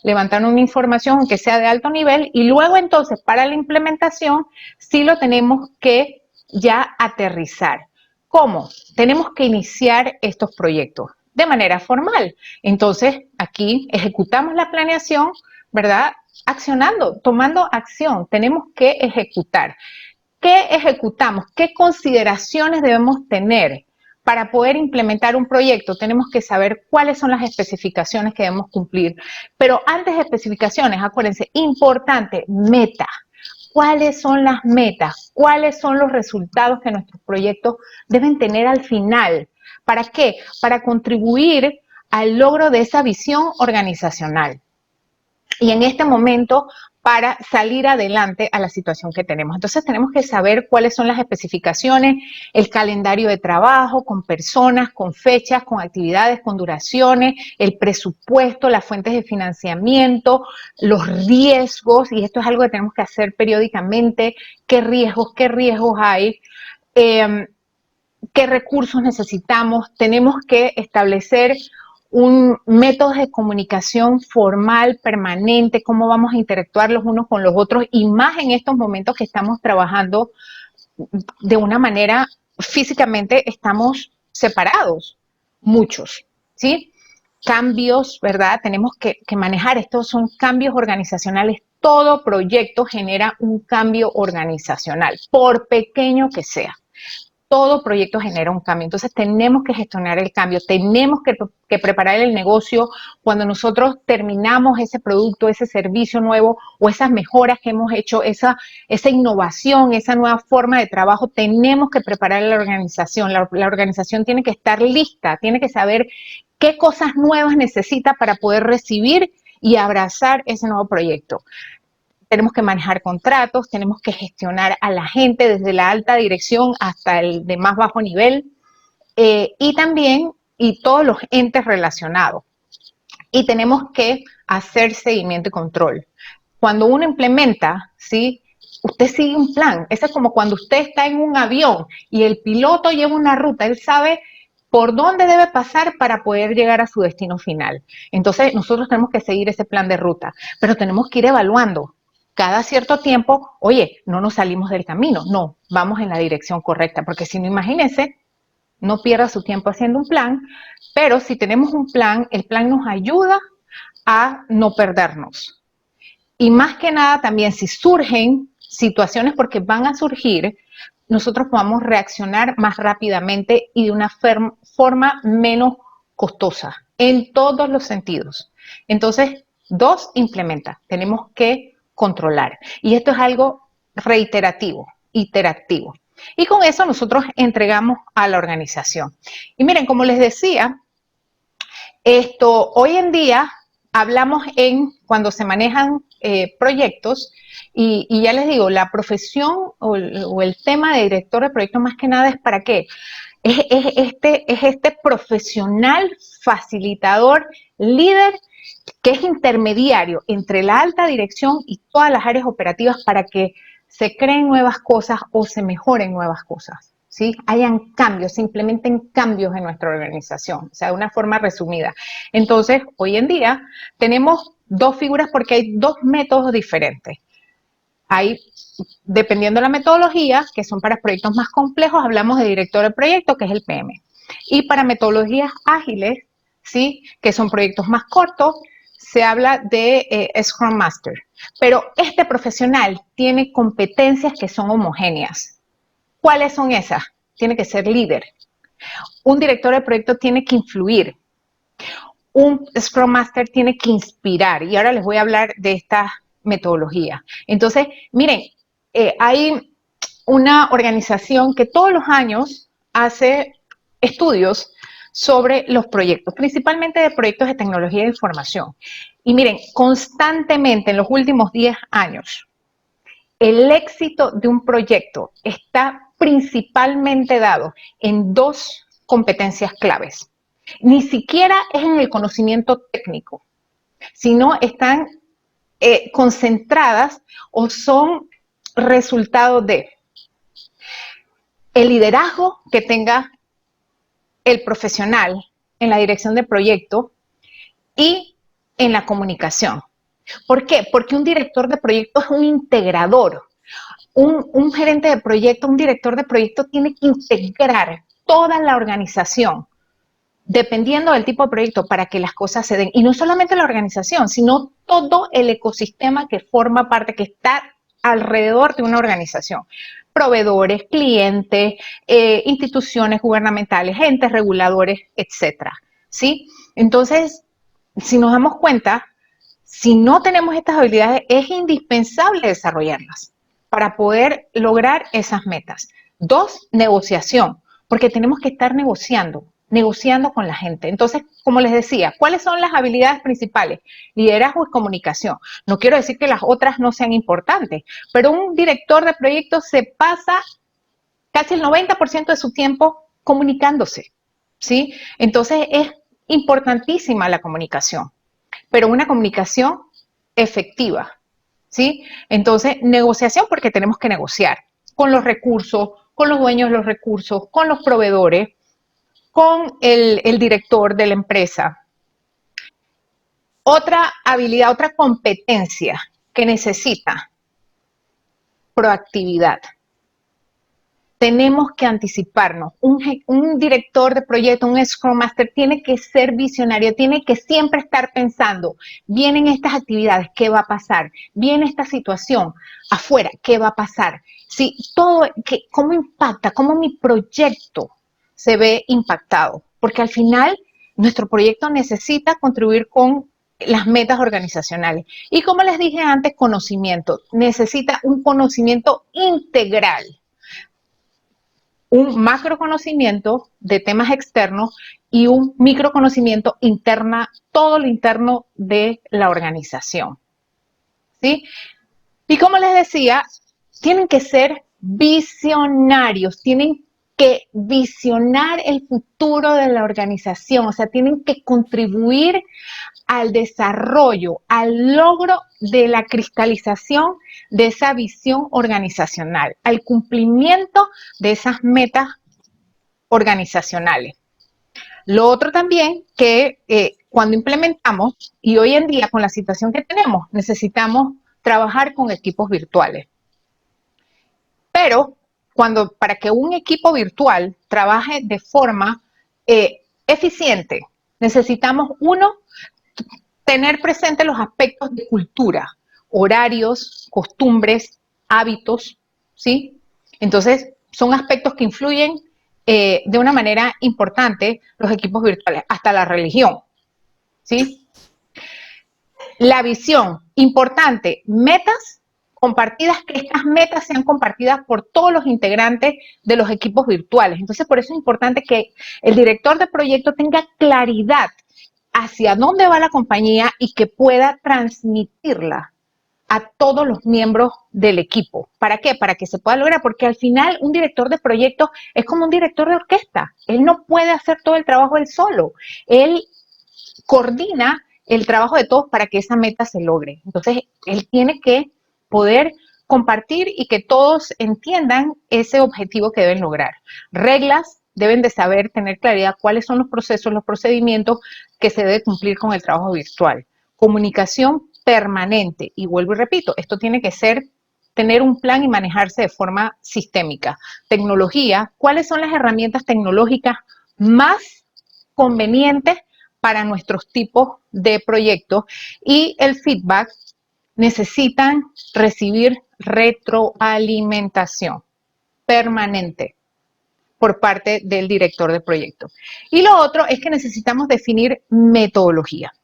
levantar una información, aunque sea de alto nivel, y luego entonces para la implementación sí lo tenemos que ya aterrizar. ¿Cómo? Tenemos que iniciar estos proyectos de manera formal. Entonces, aquí ejecutamos la planeación, ¿verdad? Accionando, tomando acción. Tenemos que ejecutar. ¿Qué ejecutamos? ¿Qué consideraciones debemos tener para poder implementar un proyecto? Tenemos que saber cuáles son las especificaciones que debemos cumplir. Pero antes de especificaciones, acuérdense, importante, meta. ¿Cuáles son las metas? ¿Cuáles son los resultados que nuestros proyectos deben tener al final? ¿Para qué? Para contribuir al logro de esa visión organizacional. Y en este momento, para salir adelante a la situación que tenemos. Entonces, tenemos que saber cuáles son las especificaciones, el calendario de trabajo, con personas, con fechas, con actividades, con duraciones, el presupuesto, las fuentes de financiamiento, los riesgos, y esto es algo que tenemos que hacer periódicamente, qué riesgos hay, qué recursos necesitamos, tenemos que establecer un método de comunicación formal, permanente, cómo vamos a interactuar los unos con los otros y más en estos momentos que estamos trabajando de una manera físicamente estamos separados, muchos, ¿sí? Cambios, ¿verdad? Tenemos que manejar, estos son cambios organizacionales. Todo proyecto genera un cambio organizacional, por pequeño que sea. Todo proyecto genera un cambio, entonces tenemos que gestionar el cambio, tenemos que preparar el negocio cuando nosotros terminamos ese producto, ese servicio nuevo o esas mejoras que hemos hecho, esa innovación, esa nueva forma de trabajo, tenemos que preparar la organización. La organización tiene que estar lista, tiene que saber qué cosas nuevas necesita para poder recibir y abrazar ese nuevo proyecto. tenemos que manejar contratos, tenemos que gestionar a la gente desde la alta dirección hasta el de más bajo nivel, y también todos los entes relacionados. Y tenemos que hacer seguimiento y control. Cuando uno implementa, ¿sí?, usted sigue un plan. Eso es como cuando usted está en un avión y el piloto lleva una ruta, él sabe por dónde debe pasar para poder llegar a su destino final. Entonces, nosotros tenemos que seguir ese plan de ruta, pero tenemos que ir evaluando. Cada cierto tiempo, oye, no nos salimos del camino, no, vamos en la dirección correcta, porque si no, imagínense, no pierda su tiempo haciendo un plan, pero si tenemos un plan, el plan nos ayuda a no perdernos. Y más que nada también si surgen situaciones, porque van a surgir, nosotros podamos reaccionar más rápidamente y de una forma menos costosa, en todos los sentidos. Entonces, 2, implementa. Tenemos que controlar. Y esto es algo reiterativo, iterativo. Y con eso nosotros entregamos a la organización. Y miren, como les decía, hoy en día hablamos cuando se manejan proyectos, y ya les digo, la profesión o el tema de director de proyectos más que nada es para qué. Es este profesional, facilitador, líder, que es intermediario entre la alta dirección y todas las áreas operativas para que se creen nuevas cosas o se mejoren nuevas cosas, ¿sí? Hayan cambios, se implementen cambios en nuestra organización, o sea, de una forma resumida. Entonces, hoy en día tenemos 2 figuras porque hay 2 métodos diferentes. Hay, dependiendo de la metodología, que son para proyectos más complejos, hablamos de director de proyecto, que es el PM. Y para metodologías ágiles, ¿sí?, que son proyectos más cortos, se habla de Scrum Master. Pero este profesional tiene competencias que son homogéneas. ¿Cuáles son esas? Tiene que ser líder. Un director de proyecto tiene que influir. Un Scrum Master tiene que inspirar. Y ahora les voy a hablar de esta metodología. Entonces, miren, hay una organización que todos los años hace estudios sobre los proyectos, principalmente de proyectos de tecnología de información. Y miren, constantemente en los últimos 10 años, el éxito de un proyecto está principalmente dado en 2 competencias claves. Ni siquiera es en el conocimiento técnico, sino están concentradas o son resultado de el liderazgo que tenga el profesional en la dirección de proyecto y en la comunicación. ¿Por qué? Porque un director de proyecto es un integrador. Un gerente de proyecto, un director de proyecto tiene que integrar toda la organización, dependiendo del tipo de proyecto, para que las cosas se den. Y no solamente la organización, sino todo el ecosistema que forma parte, que está alrededor de una organización. Proveedores, clientes, instituciones gubernamentales, entes reguladores, etcétera, ¿sí? Entonces, si nos damos cuenta, si no tenemos estas habilidades, es indispensable desarrollarlas para poder lograr esas metas. 2, negociación, porque tenemos que estar negociando con la gente. Entonces, como les decía, ¿cuáles son las habilidades principales? Liderazgo y comunicación. No quiero decir que las otras no sean importantes, pero un director de proyectos se pasa casi el 90% de su tiempo comunicándose, ¿sí? Entonces, es importantísima la comunicación, pero una comunicación efectiva, ¿sí? Entonces, negociación, porque tenemos que negociar con los recursos, con los dueños de los recursos, con los proveedores, con el director de la empresa. Otra habilidad, otra competencia que necesita: proactividad. Tenemos que anticiparnos. Un director de proyecto, un Scrum Master, tiene que ser visionario, tiene que siempre estar pensando, vienen estas actividades, ¿qué va a pasar? Viene esta situación afuera, ¿qué va a pasar? Sí, ¿cómo impacta? ¿Cómo mi proyecto se ve impactado? Porque al final nuestro proyecto necesita contribuir con las metas organizacionales. Y como les dije antes, conocimiento. Necesita un conocimiento integral, un macro conocimiento de temas externos y un micro conocimiento interna, todo lo interno de la organización, ¿sí? Y como les decía, tienen que ser visionarios, tienen que visionar el futuro de la organización, o sea, tienen que contribuir al desarrollo, al logro de la cristalización de esa visión organizacional, al cumplimiento de esas metas organizacionales. Lo otro también que cuando implementamos, y hoy en día con la situación que tenemos, necesitamos trabajar con equipos virtuales. Pero para que un equipo virtual trabaje de forma eficiente, necesitamos, uno, tener presente los aspectos de cultura, horarios, costumbres, hábitos, ¿sí? Entonces, son aspectos que influyen de una manera importante los equipos virtuales, hasta la religión, ¿sí? La visión, importante, metas compartidas, que estas metas sean compartidas por todos los integrantes de los equipos virtuales. Entonces, por eso es importante que el director de proyecto tenga claridad hacia dónde va la compañía y que pueda transmitirla a todos los miembros del equipo. ¿Para qué? Para que se pueda lograr, porque al final un director de proyecto es como un director de orquesta. Él no puede hacer todo el trabajo él solo. Él coordina el trabajo de todos para que esa meta se logre. Entonces, él tiene que poder compartir y que todos entiendan ese objetivo que deben lograr. Reglas, deben de saber, tener claridad cuáles son los procesos, los procedimientos que se debe cumplir con el trabajo virtual. Comunicación permanente. Y vuelvo y repito, esto tiene que ser tener un plan y manejarse de forma sistémica. Tecnología, ¿cuáles son las herramientas tecnológicas más convenientes para nuestros tipos de proyectos? Y el feedback, necesitan recibir retroalimentación permanente por parte del director de proyecto. Y lo otro es que necesitamos definir metodología.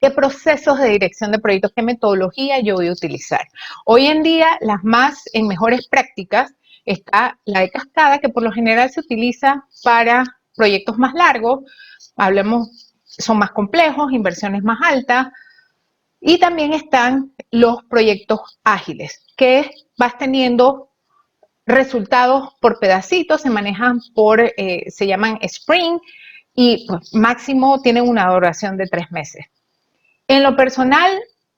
¿Qué procesos de dirección de proyectos, qué metodología yo voy a utilizar? Hoy en día, las más en mejores prácticas está la de cascada, que por lo general se utiliza para proyectos más largos, son más complejos, inversiones más altas, y también están los proyectos ágiles, que vas teniendo resultados por pedacitos, se manejan se llaman sprint, y pues, máximo tienen una duración de 3 meses. En lo personal,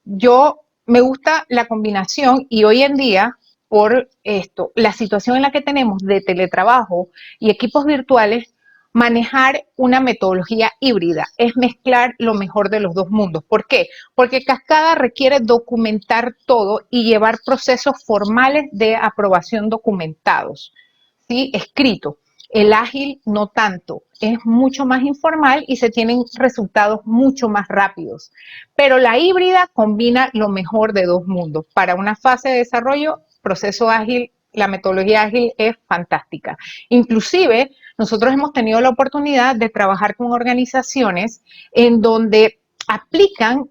yo me gusta la combinación y hoy en día, por esto, la situación en la que tenemos de teletrabajo y equipos virtuales, manejar una metodología híbrida es mezclar lo mejor de los dos mundos. ¿Por qué? Porque Cascada requiere documentar todo y llevar procesos formales de aprobación documentados, ¿sí? Escrito. El ágil no tanto, es mucho más informal y se tienen resultados mucho más rápidos. Pero la híbrida combina lo mejor de dos mundos. Para una fase de desarrollo, proceso ágil, la metodología ágil es fantástica. Inclusive, nosotros hemos tenido la oportunidad de trabajar con organizaciones en donde aplican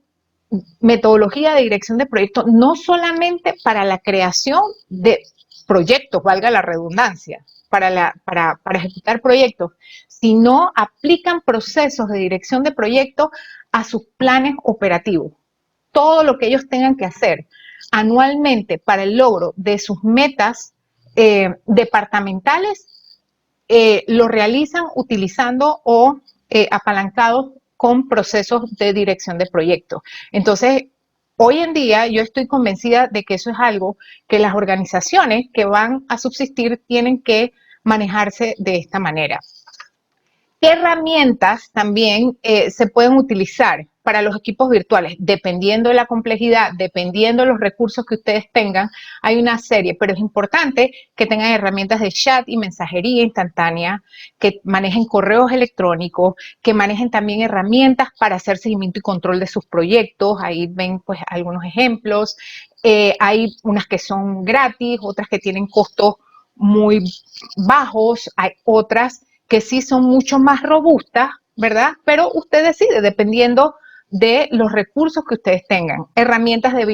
metodología de dirección de proyectos no solamente para la creación de proyectos, valga la redundancia, para ejecutar proyectos, sino aplican procesos de dirección de proyectos a sus planes operativos. Todo lo que ellos tengan que hacer anualmente para el logro de sus metas departamentales, lo realizan utilizando o apalancados con procesos de dirección de proyectos. Entonces, hoy en día yo estoy convencida de que eso es algo que las organizaciones que van a subsistir tienen que manejarse de esta manera. ¿Qué herramientas también se pueden utilizar para los equipos virtuales? Dependiendo de la complejidad, dependiendo de los recursos que ustedes tengan, hay una serie, pero es importante que tengan herramientas de chat y mensajería instantánea, que manejen correos electrónicos, que manejen también herramientas para hacer seguimiento y control de sus proyectos. Ahí ven pues algunos ejemplos. Hay unas que son gratis, otras que tienen costos muy bajos, hay otras que sí son mucho más robustas, ¿verdad? Pero usted decide dependiendo de los recursos que ustedes tengan. Herramientas de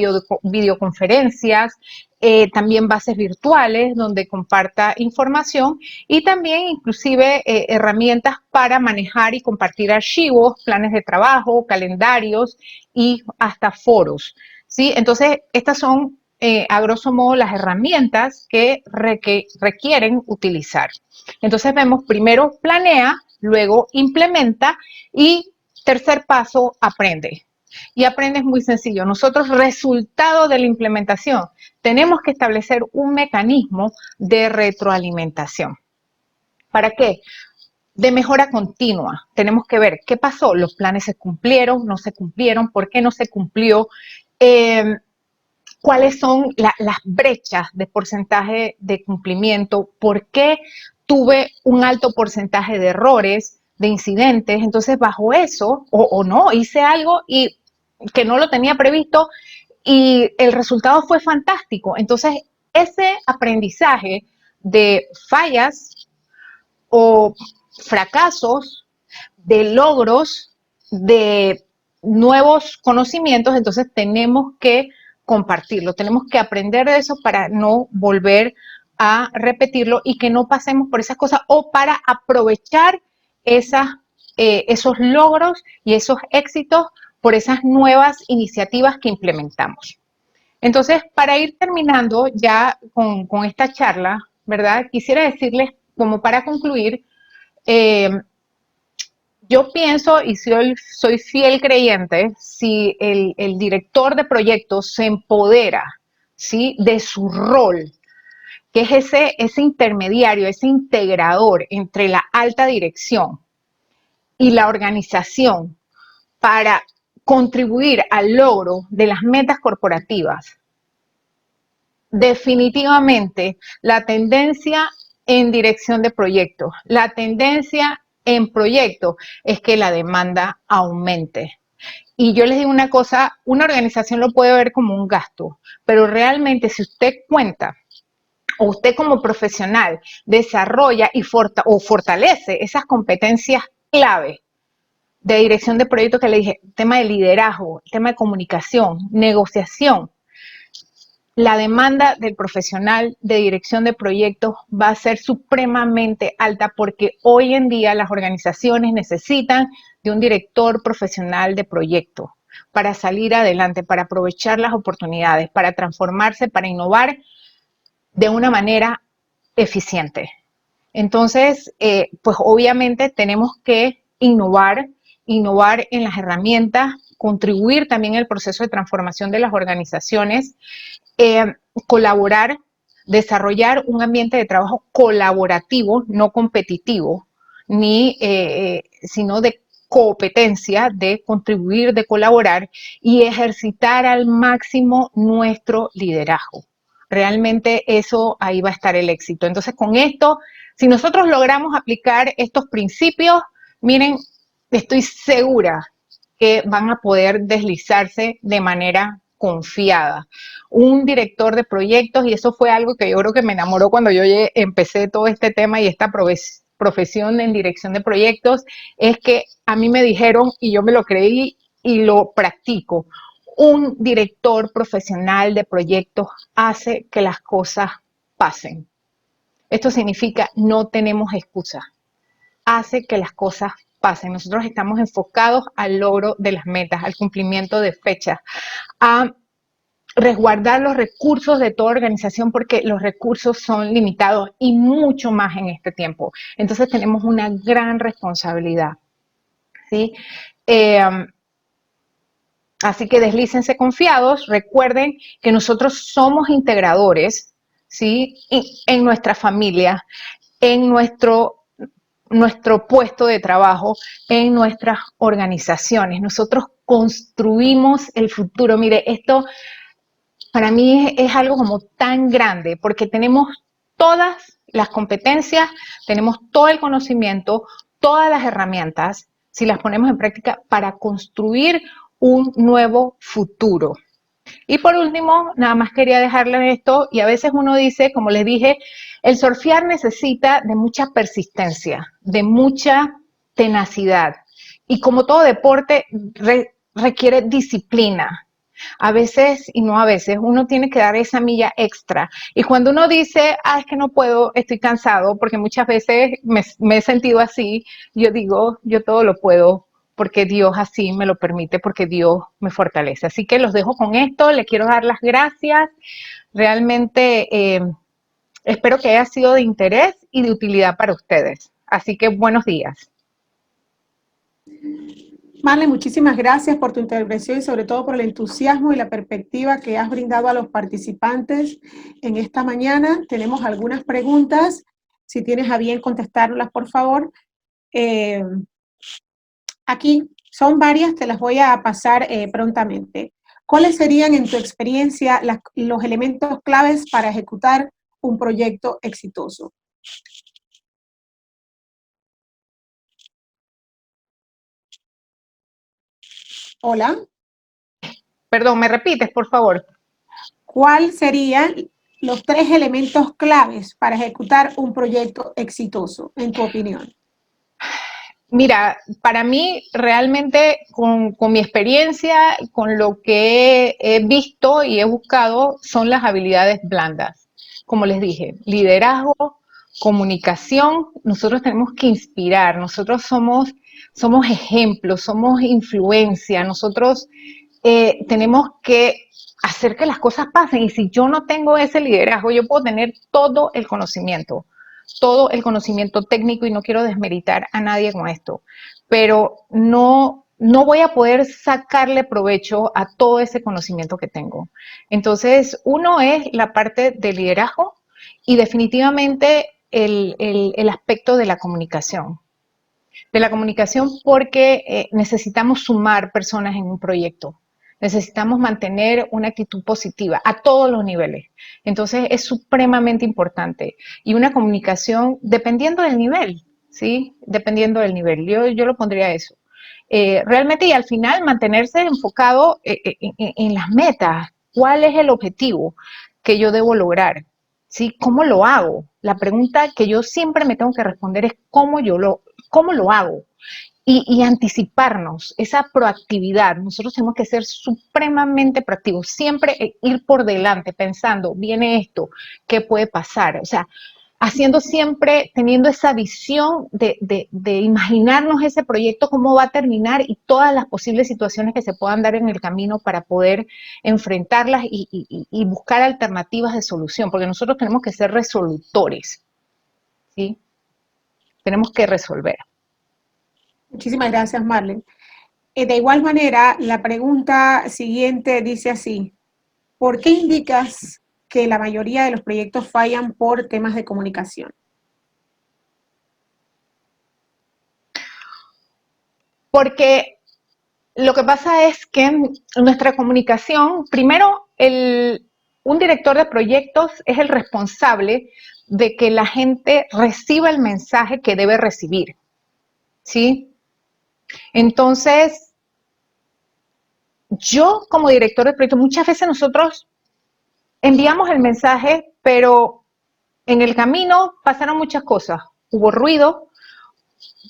videoconferencias, también bases virtuales donde comparta información y también inclusive herramientas para manejar y compartir archivos, planes de trabajo, calendarios y hasta foros, ¿sí? Entonces, estas son a grosso modo las herramientas que requieren utilizar. Entonces vemos primero planea, luego implementa y tercer paso aprende. Y aprende es muy sencillo. Nosotros, resultado de la implementación, tenemos que establecer un mecanismo de retroalimentación. ¿Para qué? De mejora continua. Tenemos que ver qué pasó. Los planes se cumplieron, no se cumplieron, por qué no se cumplió, cuáles son las brechas de porcentaje de cumplimiento, por qué tuve un alto porcentaje de errores, de incidentes. Entonces, bajo eso, o no, hice algo y que no lo tenía previsto y el resultado fue fantástico. Entonces, ese aprendizaje de fallas o fracasos, de logros, de nuevos conocimientos, entonces tenemos que compartirlo, tenemos que aprender de eso para no volver a repetirlo y que no pasemos por esas cosas o para aprovechar esos logros y esos éxitos por esas nuevas iniciativas que implementamos. Entonces, para ir terminando ya con esta charla, ¿verdad? Quisiera decirles, como para concluir, yo pienso y soy fiel creyente, si el director de proyectos se empodera, ¿sí?, de su rol, que es ese intermediario, ese integrador entre la alta dirección y la organización para contribuir al logro de las metas corporativas, definitivamente la tendencia en dirección de proyectos, la tendencia en proyectos es que la demanda aumente. Y yo les digo una cosa, una organización lo puede ver como un gasto, pero realmente si usted cuenta o usted como profesional desarrolla o fortalece esas competencias clave de dirección de proyectos que le dije, tema de liderazgo, tema de comunicación, negociación, la demanda del profesional de dirección de proyectos va a ser supremamente alta porque hoy en día las organizaciones necesitan de un director profesional de proyectos para salir adelante, para aprovechar las oportunidades, para transformarse, para innovar de una manera eficiente. Entonces, pues obviamente tenemos que innovar en las herramientas, contribuir también al proceso de transformación de las organizaciones, colaborar, desarrollar un ambiente de trabajo colaborativo, no competitivo, sino de competencia, de contribuir, de colaborar y ejercitar al máximo nuestro liderazgo. Realmente eso, ahí va a estar el éxito. Entonces, con esto, si nosotros logramos aplicar estos principios, miren, estoy segura que van a poder deslizarse de manera confiada. Un director de proyectos, y eso fue algo que yo creo que me enamoró cuando yo empecé todo este tema y esta profesión en dirección de proyectos, es que a mí me dijeron, y yo me lo creí y lo practico, un director profesional de proyectos hace que las cosas pasen. Esto significa no tenemos excusa. Hace que las cosas pasen. Nosotros estamos enfocados al logro de las metas, al cumplimiento de fechas, a resguardar los recursos de toda organización porque los recursos son limitados y mucho más en este tiempo. Entonces tenemos una gran responsabilidad, ¿sí? Así que deslícense confiados, recuerden que nosotros somos integradores, ¿sí?, en nuestra familia, en nuestro puesto de trabajo, en nuestras organizaciones. Nosotros construimos el futuro. Mire, esto para mí es algo como tan grande porque tenemos todas las competencias, tenemos todo el conocimiento, todas las herramientas, si las ponemos en práctica, para construir un nuevo futuro. Y por último, nada más quería dejarles esto, y a veces uno dice, como les dije, el surfear necesita de mucha persistencia, de mucha tenacidad. Y como todo deporte, requiere disciplina. A veces, y no a veces, uno tiene que dar esa milla extra. Y cuando uno dice, es que no puedo, estoy cansado, porque muchas veces me he sentido así, yo digo, yo todo lo puedo porque Dios así me lo permite, porque Dios me fortalece. Así que los dejo con esto, le quiero dar las gracias. Realmente espero que haya sido de interés y de utilidad para ustedes. Así que buenos días. Marlene, muchísimas gracias por tu intervención y sobre todo por el entusiasmo y la perspectiva que has brindado a los participantes en esta mañana. Tenemos algunas preguntas. Si tienes a bien contestarlas, por favor. Aquí son varias, te las voy a pasar prontamente. ¿Cuáles serían, en tu experiencia, los elementos claves para ejecutar un proyecto exitoso? Hola. Perdón, ¿me repites, por favor? ¿Cuáles serían los 3 elementos claves para ejecutar un proyecto exitoso, en tu opinión? Mira, para mí realmente con mi experiencia, con lo que he visto y he buscado, son las habilidades blandas. Como les dije, liderazgo, comunicación, nosotros tenemos que inspirar, nosotros somos ejemplos, somos influencia, nosotros tenemos que hacer que las cosas pasen. Y si yo no tengo ese liderazgo, yo puedo tener todo el conocimiento técnico y no quiero desmeritar a nadie con esto, pero no voy a poder sacarle provecho a todo ese conocimiento que tengo. Entonces, uno es la parte de liderazgo y definitivamente el aspecto de la comunicación. De la comunicación porque necesitamos sumar personas en un proyecto. Necesitamos mantener una actitud positiva a todos los niveles. Entonces es supremamente importante. Y una comunicación dependiendo del nivel, ¿sí? Dependiendo del nivel. Yo lo pondría eso. Realmente y al final mantenerse enfocado en las metas. ¿Cuál es el objetivo que yo debo lograr? ¿Sí? ¿Cómo lo hago? La pregunta que yo siempre me tengo que responder es cómo lo hago. Y anticiparnos, esa proactividad. Nosotros tenemos que ser supremamente proactivos, siempre ir por delante, pensando, viene esto, ¿qué puede pasar? O sea, haciendo siempre, teniendo esa visión de imaginarnos ese proyecto, cómo va a terminar y todas las posibles situaciones que se puedan dar en el camino para poder enfrentarlas y buscar alternativas de solución, porque nosotros tenemos que ser resolutores, ¿sí? Tenemos que resolver. Muchísimas gracias, Marlene. De igual manera, la pregunta siguiente dice así: ¿por qué indicas que la mayoría de los proyectos fallan por temas de comunicación? Porque lo que pasa es que nuestra comunicación, primero, un director de proyectos es el responsable de que la gente reciba el mensaje que debe recibir, ¿sí? Entonces, yo como director de proyectos, muchas veces nosotros enviamos el mensaje, pero en el camino pasaron muchas cosas. Hubo ruido,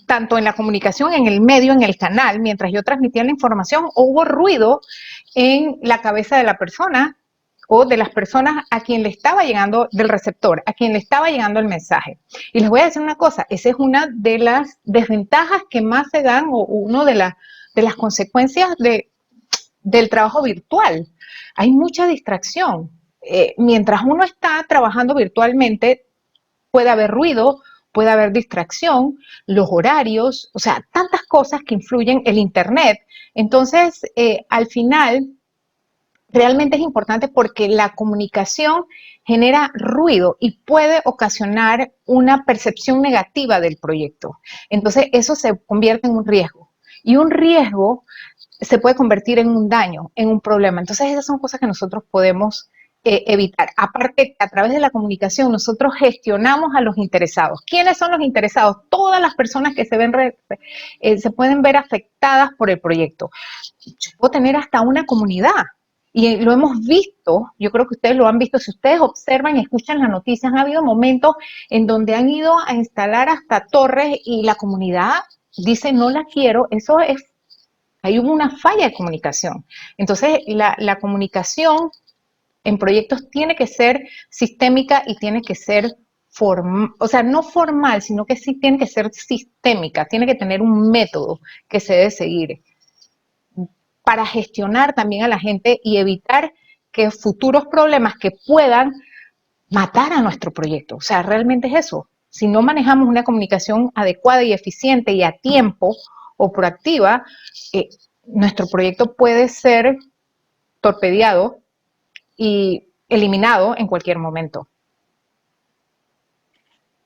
tanto en la comunicación, en el medio, en el canal, mientras yo transmitía la información, o hubo ruido en la cabeza de la persona o de las personas a quien le estaba llegando, del receptor, a quien le estaba llegando el mensaje. Y les voy a decir una cosa, esa es una de las desventajas que más se dan, o una de las consecuencias del trabajo virtual. Hay mucha distracción. Mientras uno está trabajando virtualmente, puede haber ruido, puede haber distracción, los horarios, o sea, tantas cosas que influyen el Internet. Entonces, al final, realmente es importante porque la comunicación genera ruido y puede ocasionar una percepción negativa del proyecto. Entonces, eso se convierte en un riesgo. Y un riesgo se puede convertir en un daño, en un problema. Entonces, esas son cosas que nosotros podemos evitar. Aparte, a través de la comunicación, nosotros gestionamos a los interesados. ¿Quiénes son los interesados? Todas las personas que se pueden ver afectadas por el proyecto. Yo puedo tener hasta una comunidad. Y lo hemos visto, yo creo que ustedes lo han visto, si ustedes observan y escuchan las noticias, han habido momentos en donde han ido a instalar hasta torres y la comunidad dice no la quiero, eso es, ahí hubo una falla de comunicación. Entonces, la comunicación en proyectos tiene que ser sistémica y tiene que ser o sea, no formal, sino que sí tiene que ser sistémica, tiene que tener un método que se debe seguir para gestionar también a la gente y evitar que futuros problemas que puedan matar a nuestro proyecto. O sea, realmente es eso. Si no manejamos una comunicación adecuada y eficiente y a tiempo o proactiva, nuestro proyecto puede ser torpedeado y eliminado en cualquier momento.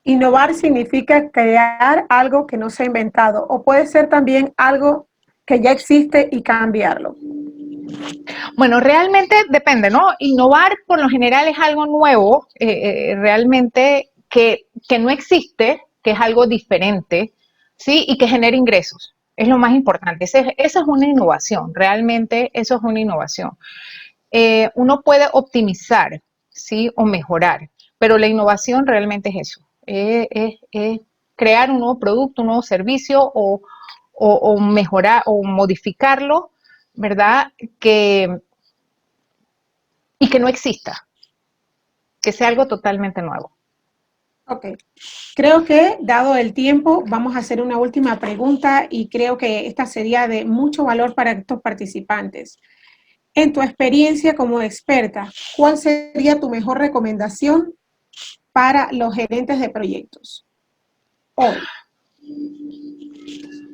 Innovar significa crear algo que no se ha inventado, o puede ser también algo que ya existe y cambiarlo. Bueno, realmente depende, ¿no? Innovar por lo general es algo nuevo, realmente que no existe, que es algo diferente, ¿sí? Y que genera ingresos. Es lo más importante. Esa es una innovación, realmente eso es una innovación. Uno puede optimizar, ¿sí? O mejorar, pero la innovación realmente es eso. Es crear un nuevo producto, un nuevo servicio o mejorar o modificarlo, ¿verdad? Y que no exista, que sea algo totalmente nuevo. Ok, creo que dado el tiempo vamos a hacer una última pregunta y creo que esta sería de mucho valor para estos participantes. En tu experiencia como experta, ¿cuál sería tu mejor recomendación para los gerentes de proyectos hoy?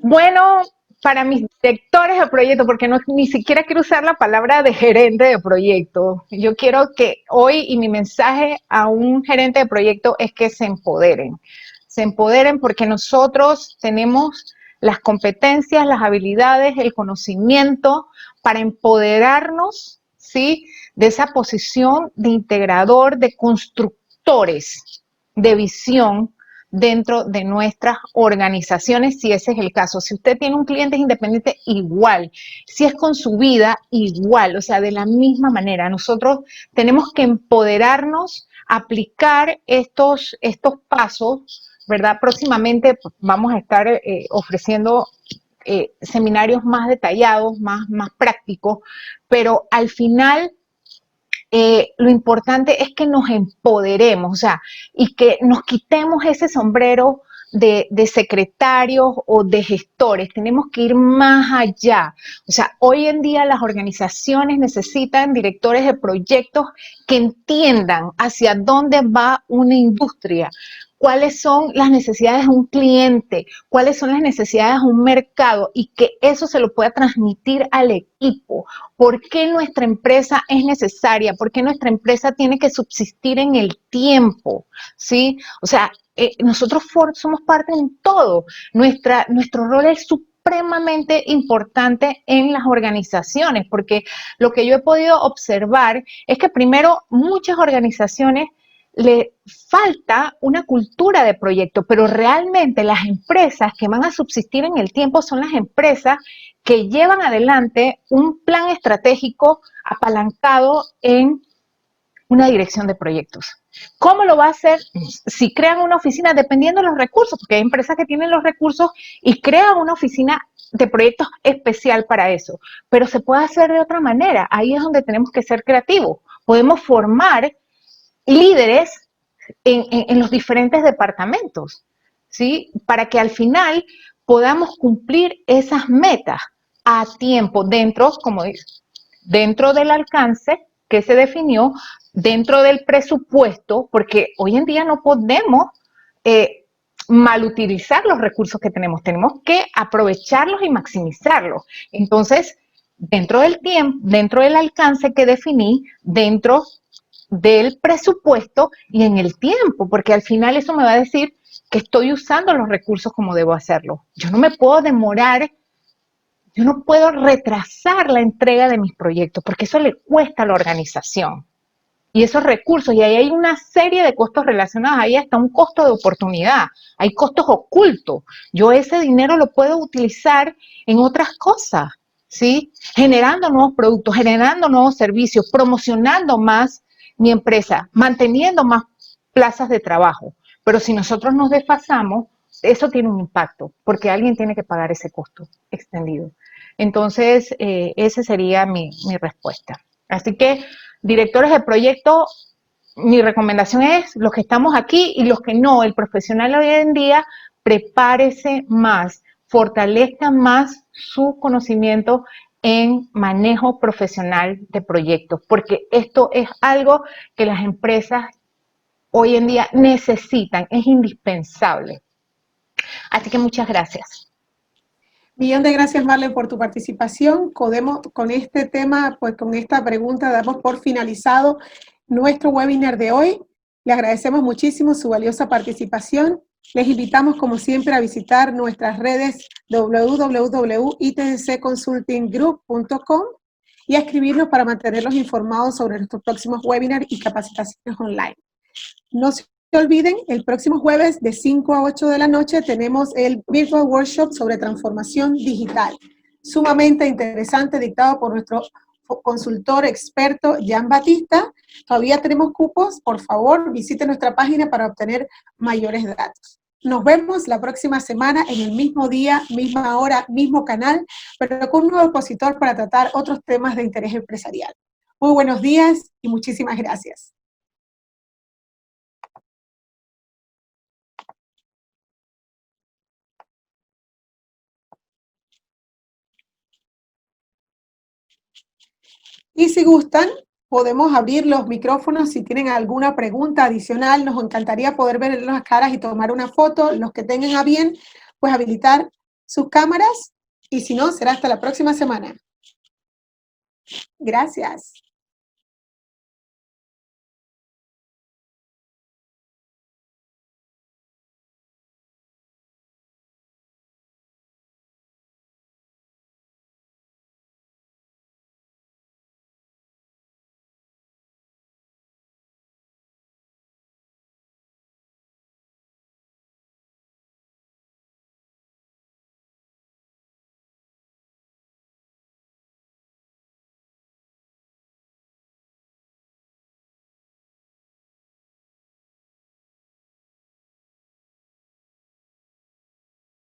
Bueno, para mis directores de proyecto, porque no, ni siquiera quiero usar la palabra de gerente de proyecto. Yo quiero que hoy, y mi mensaje a un gerente de proyecto es que se empoderen. Se empoderen porque nosotros tenemos las competencias, las habilidades, el conocimiento para empoderarnos, ¿sí? De esa posición de integrador, de constructores de visión dentro de nuestras organizaciones, si ese es el caso. Si usted tiene un cliente independiente, igual. Si es con su vida, igual. O sea, de la misma manera. Nosotros tenemos que empoderarnos, aplicar estos pasos, ¿verdad? Próximamente vamos a estar ofreciendo seminarios más detallados, más prácticos, pero al final lo importante es que nos empoderemos, o sea, y que nos quitemos ese sombrero de secretarios o de gestores. Tenemos que ir más allá. O sea, hoy en día las organizaciones necesitan directores de proyectos que entiendan hacia dónde va una industria, cuáles son las necesidades de un cliente, cuáles son las necesidades de un mercado y que eso se lo pueda transmitir al equipo. ¿Por qué nuestra empresa es necesaria? ¿Por qué nuestra empresa tiene que subsistir en el tiempo? ¿Sí? O sea, nosotros somos parte de un todo. Nuestro rol es supremamente importante en las organizaciones, porque lo que yo he podido observar es que primero muchas organizaciones le falta una cultura de proyecto, pero realmente las empresas que van a subsistir en el tiempo son las empresas que llevan adelante un plan estratégico apalancado en una dirección de proyectos. ¿Cómo lo va a hacer? Si crean una oficina, dependiendo de los recursos, porque hay empresas que tienen los recursos y crean una oficina de proyectos especial para eso, pero se puede hacer de otra manera. Ahí es donde tenemos que ser creativos. Podemos formar líderes en los diferentes departamentos, ¿sí? Para que al final podamos cumplir esas metas a tiempo dentro, como dice, dentro del alcance que se definió, dentro del presupuesto, porque hoy en día no podemos malutilizar los recursos que tenemos que aprovecharlos y maximizarlos. Entonces, dentro del tiempo, dentro del alcance que definí, dentro del presupuesto y en el tiempo, porque al final eso me va a decir que estoy usando los recursos como debo hacerlo. Yo no me puedo demorar, yo no puedo retrasar la entrega de mis proyectos, porque eso le cuesta a la organización. Y esos recursos, y ahí hay una serie de costos relacionados, ahí hasta un costo de oportunidad, hay costos ocultos. Yo ese dinero lo puedo utilizar en otras cosas, ¿sí? Generando nuevos productos, generando nuevos servicios, promocionando más mi empresa, manteniendo más plazas de trabajo. Pero si nosotros nos desfasamos, eso tiene un impacto, porque alguien tiene que pagar ese costo extendido. Entonces, esa sería mi respuesta. Así que, directores de proyecto, mi recomendación es los que estamos aquí y los que no, el profesional hoy en día, prepárese más, fortalezca más su conocimiento en manejo profesional de proyectos, porque esto es algo que las empresas hoy en día necesitan, es indispensable. Así que muchas gracias. Millón de gracias, Marlene, por tu participación. Con este tema, pues con esta pregunta, damos por finalizado nuestro webinar de hoy. Le agradecemos muchísimo su valiosa participación. Les invitamos, como siempre, a visitar nuestras redes www.itdcconsultinggroup.com y a escribirnos para mantenerlos informados sobre nuestros próximos webinars y capacitaciones online. No se olviden, el próximo jueves de 5 a 8 de la noche tenemos el Virtual Workshop sobre transformación digital, sumamente interesante, dictado por nuestro consultor experto, Jan Batista. Todavía tenemos cupos, por favor, visite nuestra página para obtener mayores datos. Nos vemos la próxima semana en el mismo día, misma hora, mismo canal, pero con un nuevo expositor para tratar otros temas de interés empresarial. Muy buenos días y muchísimas gracias. Y si gustan, podemos abrir los micrófonos si tienen alguna pregunta adicional. Nos encantaría poder ver las caras y tomar una foto. Los que tengan a bien, pues habilitar sus cámaras. Y si no, será hasta la próxima semana. Gracias.